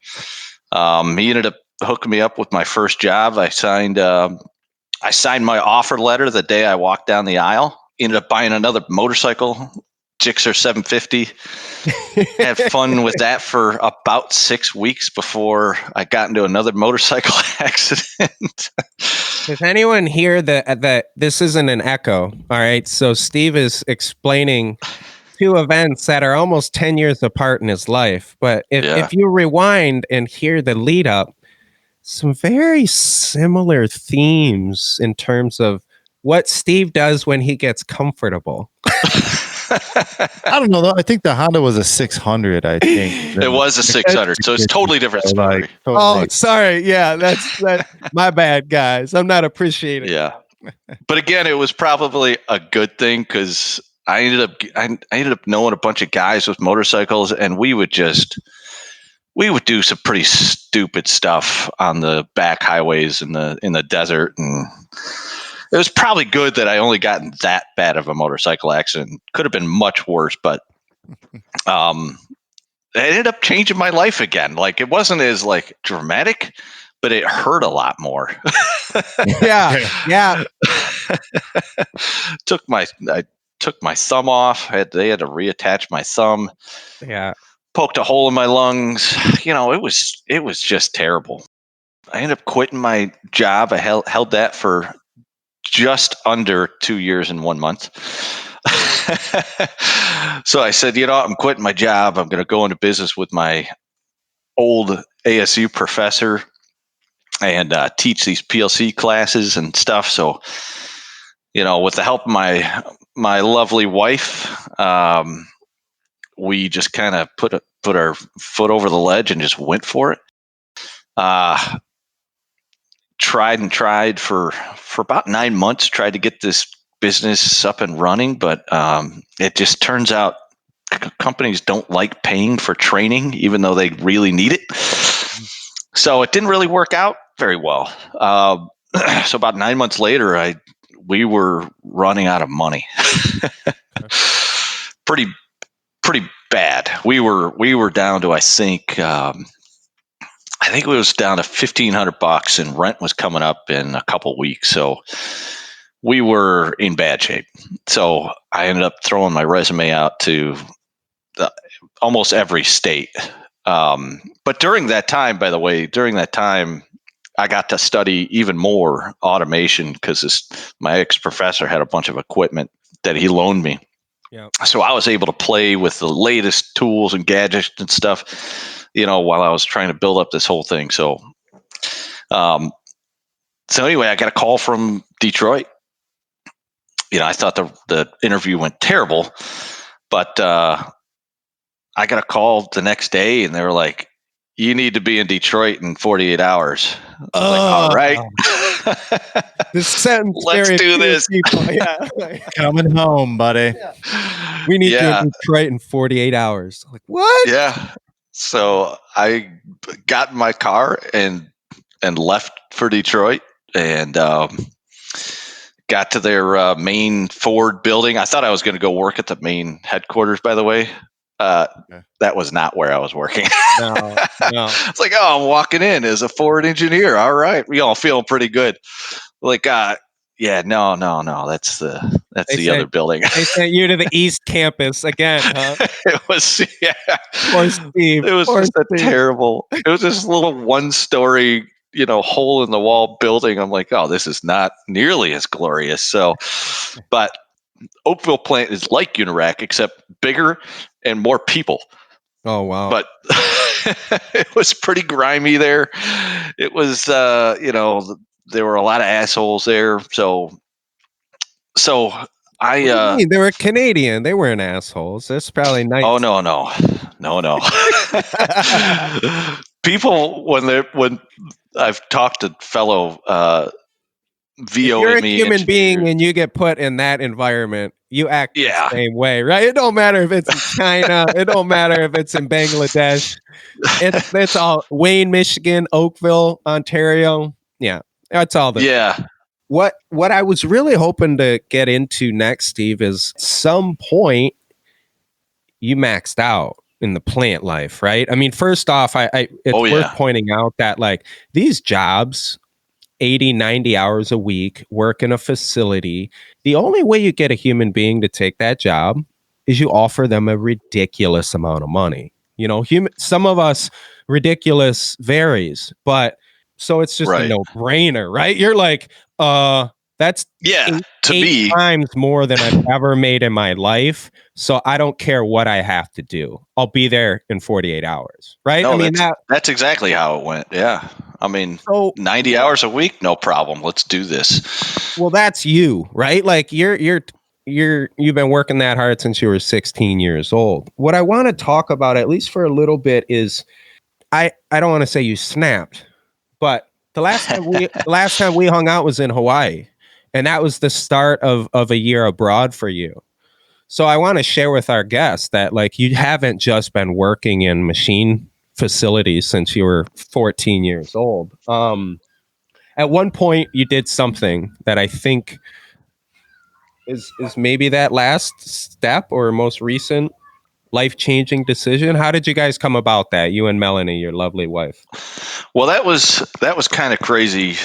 ended up hooking me up with my first job. I signed my offer letter the day I walked down the aisle. Ended up buying another motorcycle, Gixxer 750. Had fun with that for about 6 weeks before I got into another motorcycle accident. Does anyone hear that this isn't an echo? All right. So Steve is explaining two events that are almost 10 years apart in his life. But if you rewind and hear the lead up, some very similar themes in terms of what Steve does when he gets comfortable. I don't know though. I think the Honda was a 600. I think It was a 600, so it's totally different story. Like, totally. Oh, sorry. Yeah, that's my bad, guys. I'm not appreciating. Yeah, but again, it was probably a good thing because I ended up knowing a bunch of guys with motorcycles, and we would do some pretty stupid stuff on the back highways in the desert, and it was probably good that I only got in that bad of a motorcycle accident. Could have been much worse, but it ended up changing my life again. Like, it wasn't as like dramatic, but it hurt a lot more. Yeah. I took my thumb off. They had to reattach my thumb. Yeah. Poked a hole in my lungs. It was just terrible. I ended up quitting my job. I held that for just under 2 years and 1 month. So I said, I'm quitting my job. I'm going to go into business with my old ASU professor and teach these PLC classes and stuff. So, with the help of my lovely wife, we just kind of put our foot over the ledge and just went for it. Tried for about 9 months. Tried to get this business up and running, but it just turns out companies don't like paying for training, even though they really need it. So it didn't really work out very well. So about 9 months later, we were running out of money. Pretty bad. We were down to, I think it was down to $1,500, and rent was coming up in a couple weeks. So we were in bad shape. So I ended up throwing my resume out to almost every state. But during that time, by the way, I got to study even more automation because my ex-professor had a bunch of equipment that he loaned me. Yeah. So I was able to play with the latest tools and gadgets and stuff, while I was trying to build up this whole thing. So, anyway, I got a call from Detroit. I thought the interview went terrible, but I got a call the next day, and they were like, "You need to be in Detroit in 48 hours." I was like, "All right." This sentence. Let's do this. Yeah. Coming home, buddy. Yeah. We need you in Detroit in 48 hours. Like, what? Yeah. So I got in my car and left for Detroit, and got to their main Ford building. I thought I was going to go work at the main headquarters, by the way. That was not where I was working. No. It's like, I'm walking in as a Ford engineer. All right. We all feeling pretty good. Like, yeah, no. That's the other building. They sent you to the East Campus again, huh? It was, yeah. Poor Steve. It was just terrible. It was this little 1-story, hole in the wall building. I'm like, oh, this is not nearly as glorious. So, but Oakville plant is like Unirac, except bigger and more people. Oh, wow. But it was pretty grimy there. It was, there were a lot of assholes there. So I, what do you mean? They were Canadian. They weren't assholes. That's probably nice. Oh, no. People, when I've talked to fellow VOME, if you're a human being and you get put in that environment, you act the same way, right? It don't matter if it's in China. It don't matter if it's in Bangladesh. It's all Wayne, Michigan, Oakville, Ontario. Yeah, that's all. What I was really hoping to get into next, Steve, is some point you maxed out in the plant life, right? I mean, first off, it's worth pointing out that like these jobs, 80, 90 hours a week, work in a facility. The only way you get a human being to take that job is you offer them a ridiculous amount of money. Some of us, ridiculous varies, but so it's just a no-brainer, right? You're like, that's eight times more than I've ever made in my life. So I don't care what I have to do. I'll be there in 48 hours, right? No, that's exactly how it went. Yeah. I mean, 90 hours a week, no problem. Let's do this. Well, that's you, right? Like you're you've been working that hard since you were 16 years old. What I want to talk about, at least for a little bit, is I don't want to say you snapped, but the last time we hung out was in Hawaii, and that was the start of a year abroad for you. So I want to share with our guests that like you haven't just been working in machine facilities since you were 14 years old. At one point you did something that I think is maybe that last step or most recent life-changing decision. How did you guys come about that? You and Melanie, your lovely wife. Well, that was kind of crazy.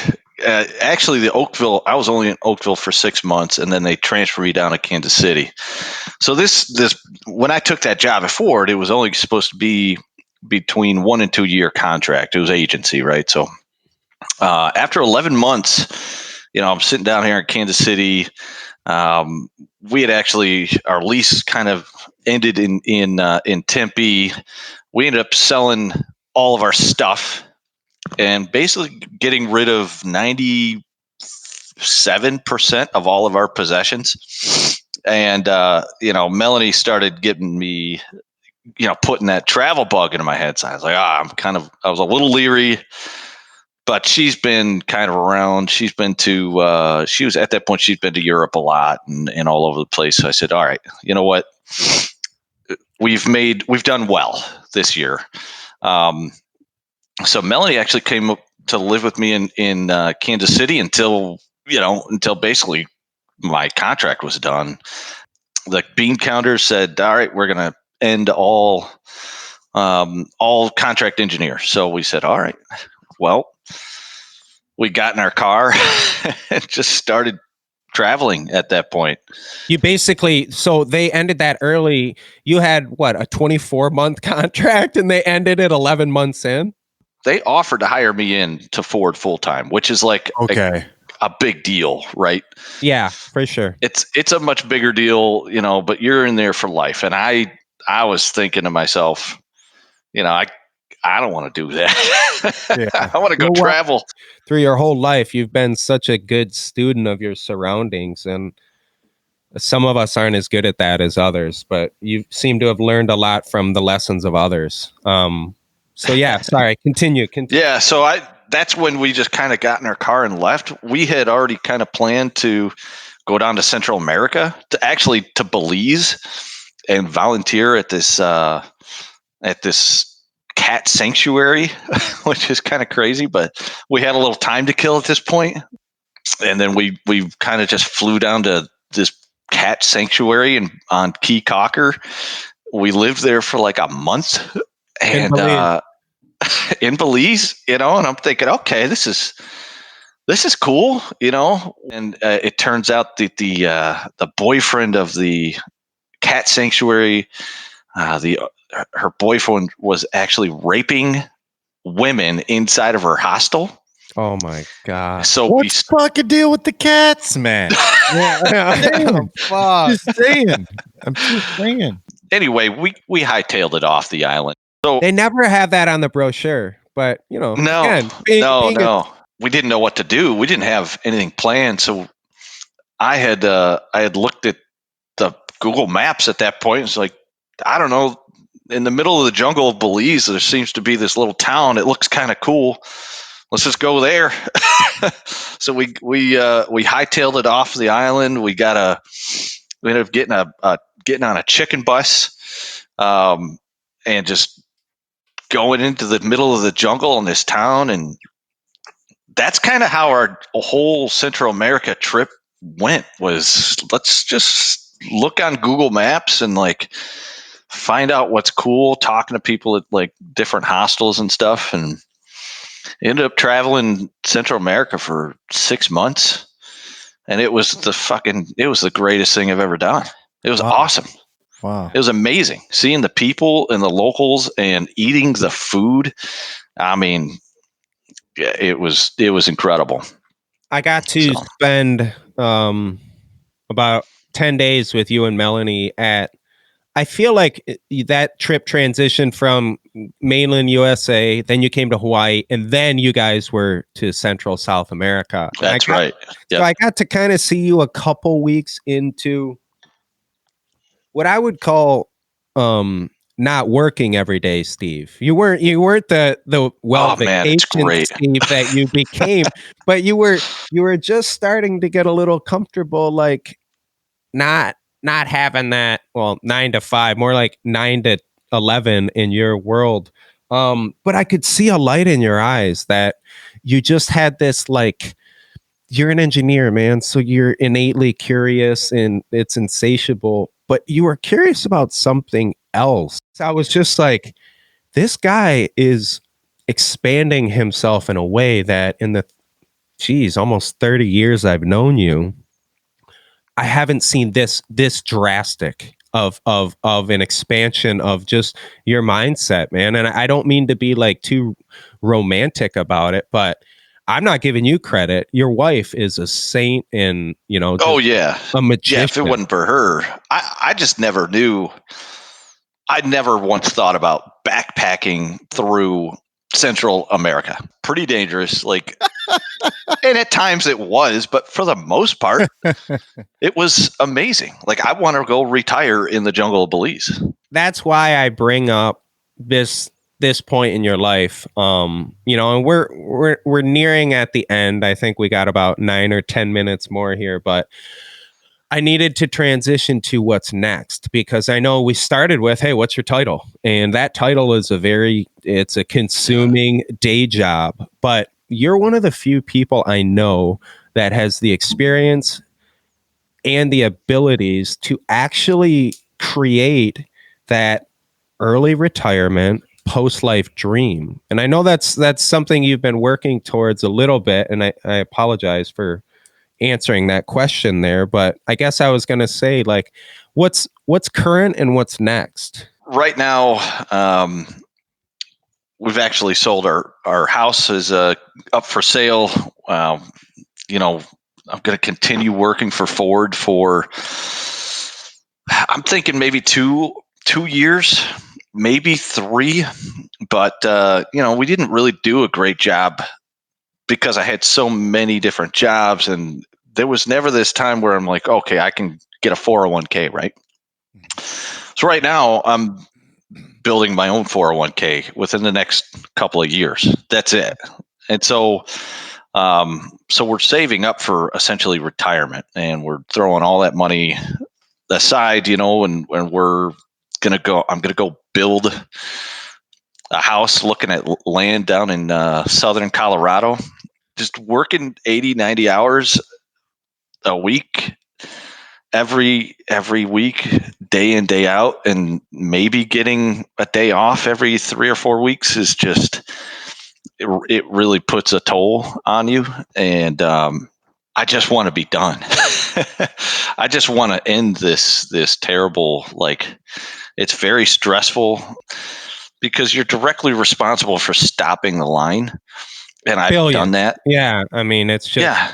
Actually, I was only in Oakville for 6 months, and then they transferred me down to Kansas City. So this when I took that job at Ford, it was only supposed to be between 1 and 2 year contract. It was agency, right? So after 11 months, I'm sitting down here in Kansas City. We had actually, our lease kind of ended in Tempe. We ended up selling all of our stuff and basically getting rid of 97% of all of our possessions. And Melanie started getting me, putting that travel bug into my head. So I was like, I was a little leery, but she's been kind of around. She's been to, at that point, she's been to Europe a lot and all over the place. So I said, all right, you know what? We've done well this year. So Melanie actually came up to live with me in Kansas City until basically my contract was done. The bean counter said, all right, we're going to end all contract engineers. So we said, all right, well, we got in our car and just started traveling at that point. You basically, so they ended that early. You had what, a 24-month contract, and they ended it 11 months in? They offered to hire me in to Ford full time, which is like a big deal, right? Yeah, for sure. It's a much bigger deal, but you're in there for life. And I was thinking to myself, I don't want to do that. Yeah. I want to go travel. Through your whole life, you've been such a good student of your surroundings, and some of us aren't as good at that as others, but you seem to have learned a lot from the lessons of others. So yeah, sorry, continue. Yeah, so that's when we just kind of got in our car and left. We had already kind of planned to go down to Central America, to Belize, and volunteer at this cat sanctuary, which is kind of crazy, but we had a little time to kill at this point. And then we kind of just flew down to this cat sanctuary on Key Cocker. We lived there for like a month. And in Belize, and I'm thinking, okay, this is cool, and it turns out that the boyfriend of the cat sanctuary, her boyfriend was actually raping women inside of her hostel. Oh my God. So what's the fucking deal with the cats, man? Damn, fuck. I'm just saying. Anyway, we hightailed it off the island. So they never have that on the brochure, but no. Again, we didn't know what to do. We didn't have anything planned. So I had looked at the Google Maps at that point. It's like, I don't know, in the middle of the jungle of Belize, there seems to be this little town. It looks kind of cool. Let's just go there. So we hightailed it off the island. We ended up getting on a chicken bus, and just going into the middle of the jungle in this town. And that's kind of how our whole Central America trip went, was let's just look on Google Maps and like find out what's cool, talking to people at like different hostels and stuff, and ended up traveling Central America for 6 months. And it was the greatest thing I've ever done. It was awesome. Wow. It was amazing seeing the people and the locals and eating the food. I mean, it was incredible. I got to spend about 10 days with you and Melanie I feel like that trip transitioned from mainland USA, then you came to Hawaii, and then you guys were to Central South America. That's right. Yep. So I got to kind of see you a couple weeks into what I would call not working every day, Steve. You weren't the Oh man, it's vacation great. Steve that you became, but you were just starting to get a little comfortable, like not having that, well, 9 to 5, more like 9 to 11 in your world. But I could see a light in your eyes that you just had this, like, you're an engineer, man. So you're innately curious and it's insatiable, but you were curious about something else. So I was just like, this guy is expanding himself in a way that in the, geez, almost 30 years I've known you, I haven't seen this drastic of an expansion of just your mindset, man. And I don't mean to be like too romantic about it, but I'm not giving you credit. Your wife is a saint and, Oh just yeah, a yeah. If it magician. wasn't for her, I just never knew. I never once thought about backpacking through Central America. Pretty dangerous, like, and at times it was, but for the most part, it was amazing. Like, I want to go retire in the jungle of Belize. That's why I bring up this point in your life. And we're nearing at the end. I think we got about 9 or 10 minutes more here, but I needed to transition to what's next because I know we started with, hey, what's your title? And that title is it's a consuming day job, but you're one of the few people I know that has the experience and the abilities to actually create that early retirement post life dream. And I know that's something you've been working towards a little bit. And I apologize for answering that question there, but I guess I was going to say, like, what's current and what's next? Right now, we've actually sold our house is up for sale. You know, I'm going to continue working for Ford for, I'm thinking maybe two years, maybe 3. But we didn't really do a great job because I had so many different jobs, and there was never this time where I'm like, okay, I can get a 401k, right? So right now I'm building my own 401k within the next couple of years. That's it. And so we're saving up for essentially retirement, and we're throwing all that money aside, and we're I'm gonna go build a house, looking at land down in southern Colorado, just working 80, 90 hours a week, every week, day in, day out, and maybe getting a day off every 3 or 4 weeks is just, it really puts a toll on you. And I just want to be done. I just want to end this terrible, like, it's very stressful because you're directly responsible for stopping the line. And I've done that. Yeah. I mean, it's just, Yeah.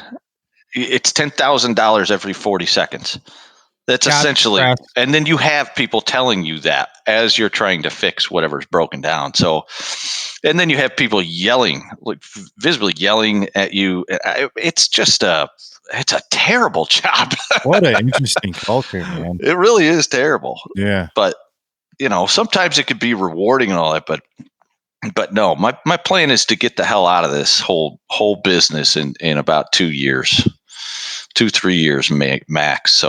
It's $10,000 every 40 seconds. That's essentially, and then you have people telling you that as you're trying to fix whatever's broken down. So, and then you have people yelling, like visibly yelling at you. It's just it's a terrible job. What an interesting culture, man. It really is terrible. Yeah. But, sometimes it could be rewarding and all that, but no, my plan is to get the hell out of this whole business in about 2 years, 2-3 years max.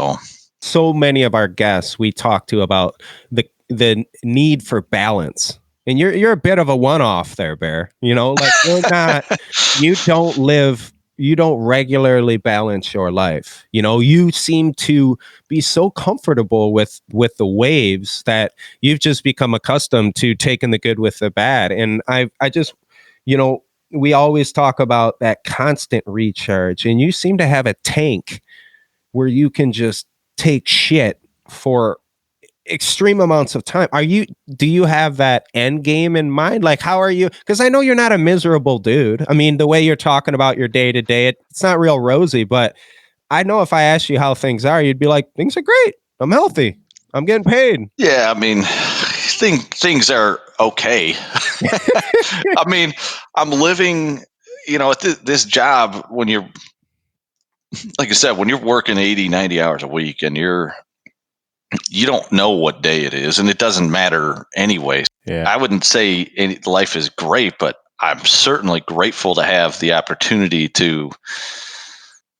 So many of our guests we talk to about the need for balance, and you're a bit of a one-off there, Bear. Like, you don't regularly balance your life. You seem to be so comfortable with the waves that you've just become accustomed to taking the good with the bad. And I just, we always talk about that constant recharge, and you seem to have a tank where you can just take shit for extreme amounts of time. Do you have that end game in mind? Like, how are you? Because I know you're not a miserable dude. I mean, the way you're talking about your day to day, it's not real rosy, but I know if I asked you how things are, you'd be like, things are great. I'm healthy. I'm getting paid. Yeah, I mean, things are okay. I mean, I'm living, at this job, when you're, like I said, when you're working 80, 90 hours a week, and you're you don't know what day it is, and it doesn't matter anyway. Yeah. I wouldn't say life is great, but I'm certainly grateful to have the opportunity to,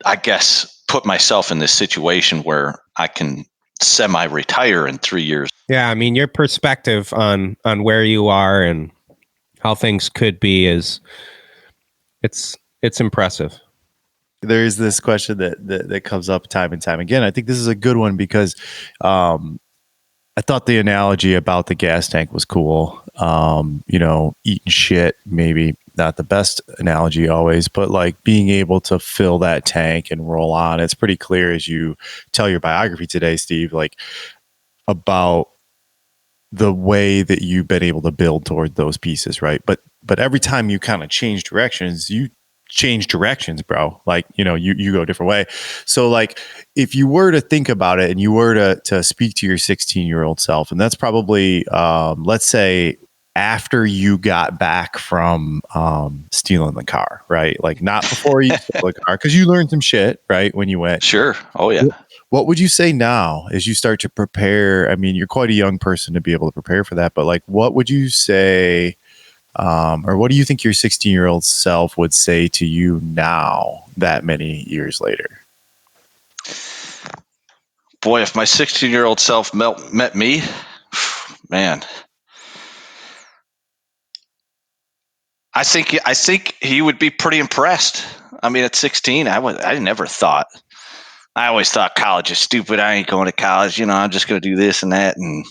I guess, put myself in this situation where I can semi-retire in 3 years. Yeah, I mean, your perspective on where you are and how things could be is it's impressive. There's this question that comes up time and time again. I think this is a good one because I thought the analogy about the gas tank was cool. Eating shit, maybe not the best analogy always, but like being able to fill that tank and roll on. It's pretty clear as you tell your biography today, Steve, like about the way that you've been able to build toward those pieces, right? But every time you kind of change directions, bro. Like, you go a different way. So like, if you were to think about it and you were to speak to your 16-year-old self, and that's probably, let's say after you got back from stealing the car, right? Like not before you stole the car, because you learned some shit, right? When you went. Sure. Oh, yeah. What would you say now as you start to prepare? I mean, you're quite a young person to be able to prepare for that, but like, what would you say, or what do you think your 16-year-old self would say to you now that many years later? Boy, if my 16-year-old self met me, man, I think he would be pretty impressed. I mean, at 16, I never thought. I always thought college is stupid. I ain't going to college. I'm just going to do this and that. And,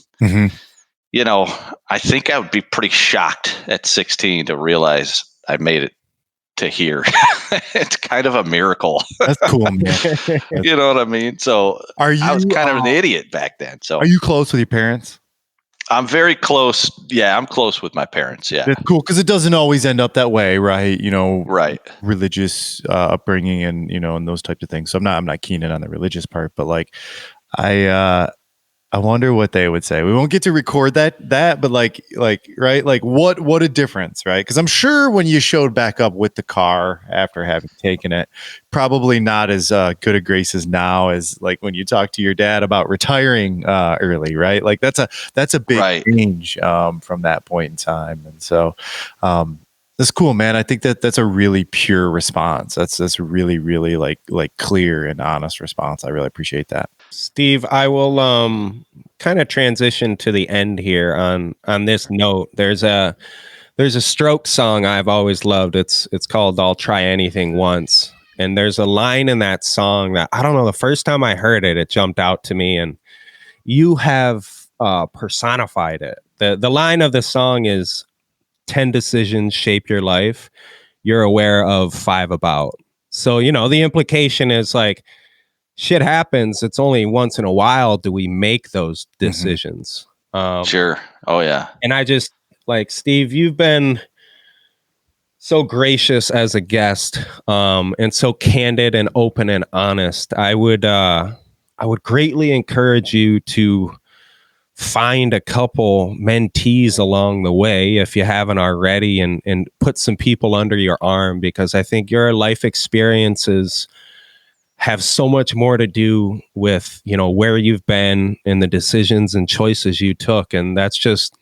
I think I would be pretty shocked at 16 to realize I made it to here. It's kind of a miracle. That's cool, man. You know what I mean? So I was kind of an idiot back then. So are you close with your parents? I'm very close. Yeah, I'm close with my parents. Yeah. That's cool because it doesn't always end up that way, right? Right. Religious upbringing and those types of things. So I'm not keen in on the religious part, but like I wonder what they would say. We won't get to record that, but like, right? Like what a difference, right? Because I'm sure when you showed back up with the car after having taken it, probably not as good a graces now as like when you talk to your dad about retiring early, right? Like that's a big change from that point in time. And so that's cool, man. I think that's a really pure response. That's really, really like clear and honest response. I really appreciate that. Steve, I will kind of transition to the end here on this note. There's a Strokes song I've always loved. It's called "I'll Try Anything Once," and there's a line in that song that I don't know. The first time I heard it, it jumped out to me, and you have personified it. The line of the song is 10 decisions shape your life. You're aware of 5 about. So, the implication is like, shit happens. It's only once in a while do we make those decisions. Sure. Oh, yeah. And I just like, Steve, you've been so gracious as a guest and so candid and open and honest. I would greatly encourage you to find a couple mentees along the way if you haven't already and put some people under your arm, because I think your life experiences have so much more to do with, where you've been and the decisions and choices you took. And that's just,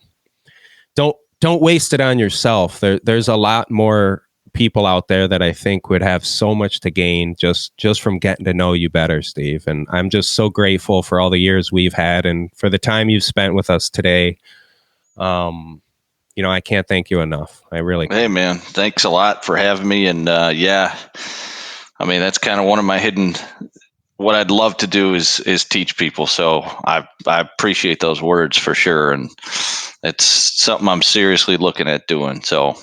don't waste it on yourself. There's a lot more people out there that I think would have so much to gain just from getting to know you better, Steve. And I'm just so grateful for all the years we've had and for the time you've spent with us today. I can't thank you enough. I really can't. Hey, man, thanks a lot for having me. And yeah, I mean, that's kind of one of my what I'd love to do is teach people. So I appreciate those words for sure. And it's something I'm seriously looking at doing. So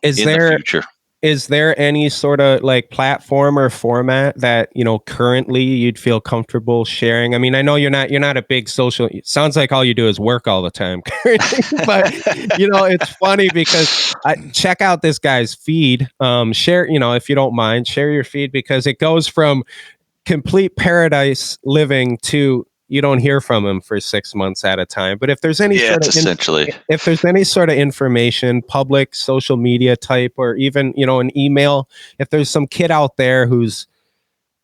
the future. Is there any sort of like platform or format that, currently you'd feel comfortable sharing? I mean, I know you're not a big social, it sounds like all you do is work all the time, but it's funny because check out this guy's feed, share, if you don't mind, share your feed, because it goes from complete paradise living to you don't hear from him for 6 months at a time. But if there's any if there's any sort of information, public social media type, or even, an email, if there's some kid out there who's,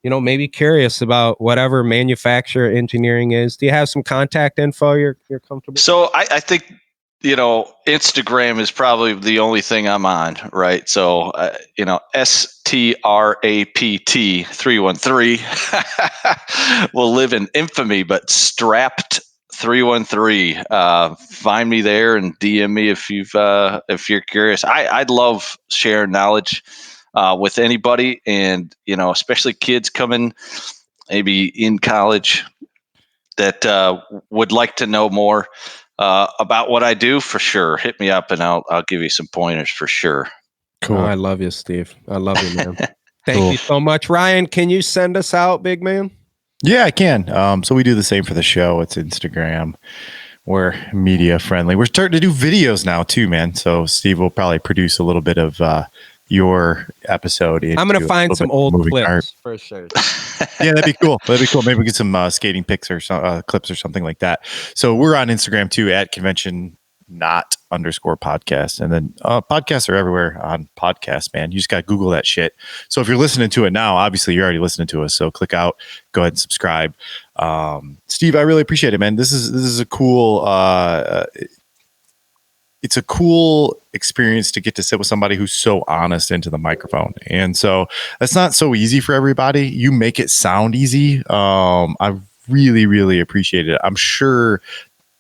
maybe curious about whatever manufacturer engineering is. Do you have some contact info you're comfortable? So I think, Instagram is probably the only thing I'm on, right? So, STRAPT 313 will live in infamy, but strapped 313. Find me there and DM me if you're curious. I'd love sharing knowledge with anybody, and especially kids coming maybe in college that would like to know more about what I do. For sure, hit me up and I'll give you some pointers for sure. Cool. I love you, Steve. I love you, man. Thank you so much. Ryan, can you send us out, big man? Yeah, I can. So we do the same for the show. It's Instagram. We're media friendly. We're starting to do videos now too, man. So Steve will probably produce a little bit of your episode. I'm going to find some old clips for sure. Yeah, that'd be cool. Maybe we get some skating pics or clips or something like that. So we're on Instagram too at conventioNOT_podcast. And then podcasts are everywhere on podcasts, man. You just got to Google that shit. So if you're listening to it now, obviously you're already listening to us. So click out, go ahead and subscribe. Steve, I really appreciate it, man. This is a cool, it's a cool experience to get to sit with somebody who's so honest into the microphone. And so that's not so easy for everybody. You make it sound easy. I really, really appreciate it. I'm sure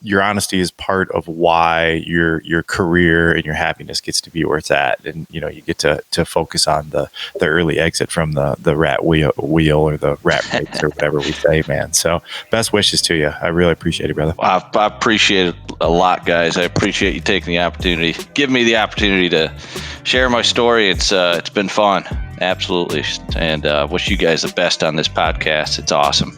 your honesty is part of why your career and your happiness gets to be where it's at. And, you get to focus on the early exit from the rat wheel or the rat race or whatever we say, man. So best wishes to you. I really appreciate it, brother. I appreciate it a lot, guys. I appreciate you taking the opportunity, give me the opportunity to share my story. It's been fun. Absolutely. And wish you guys the best on this podcast. It's awesome.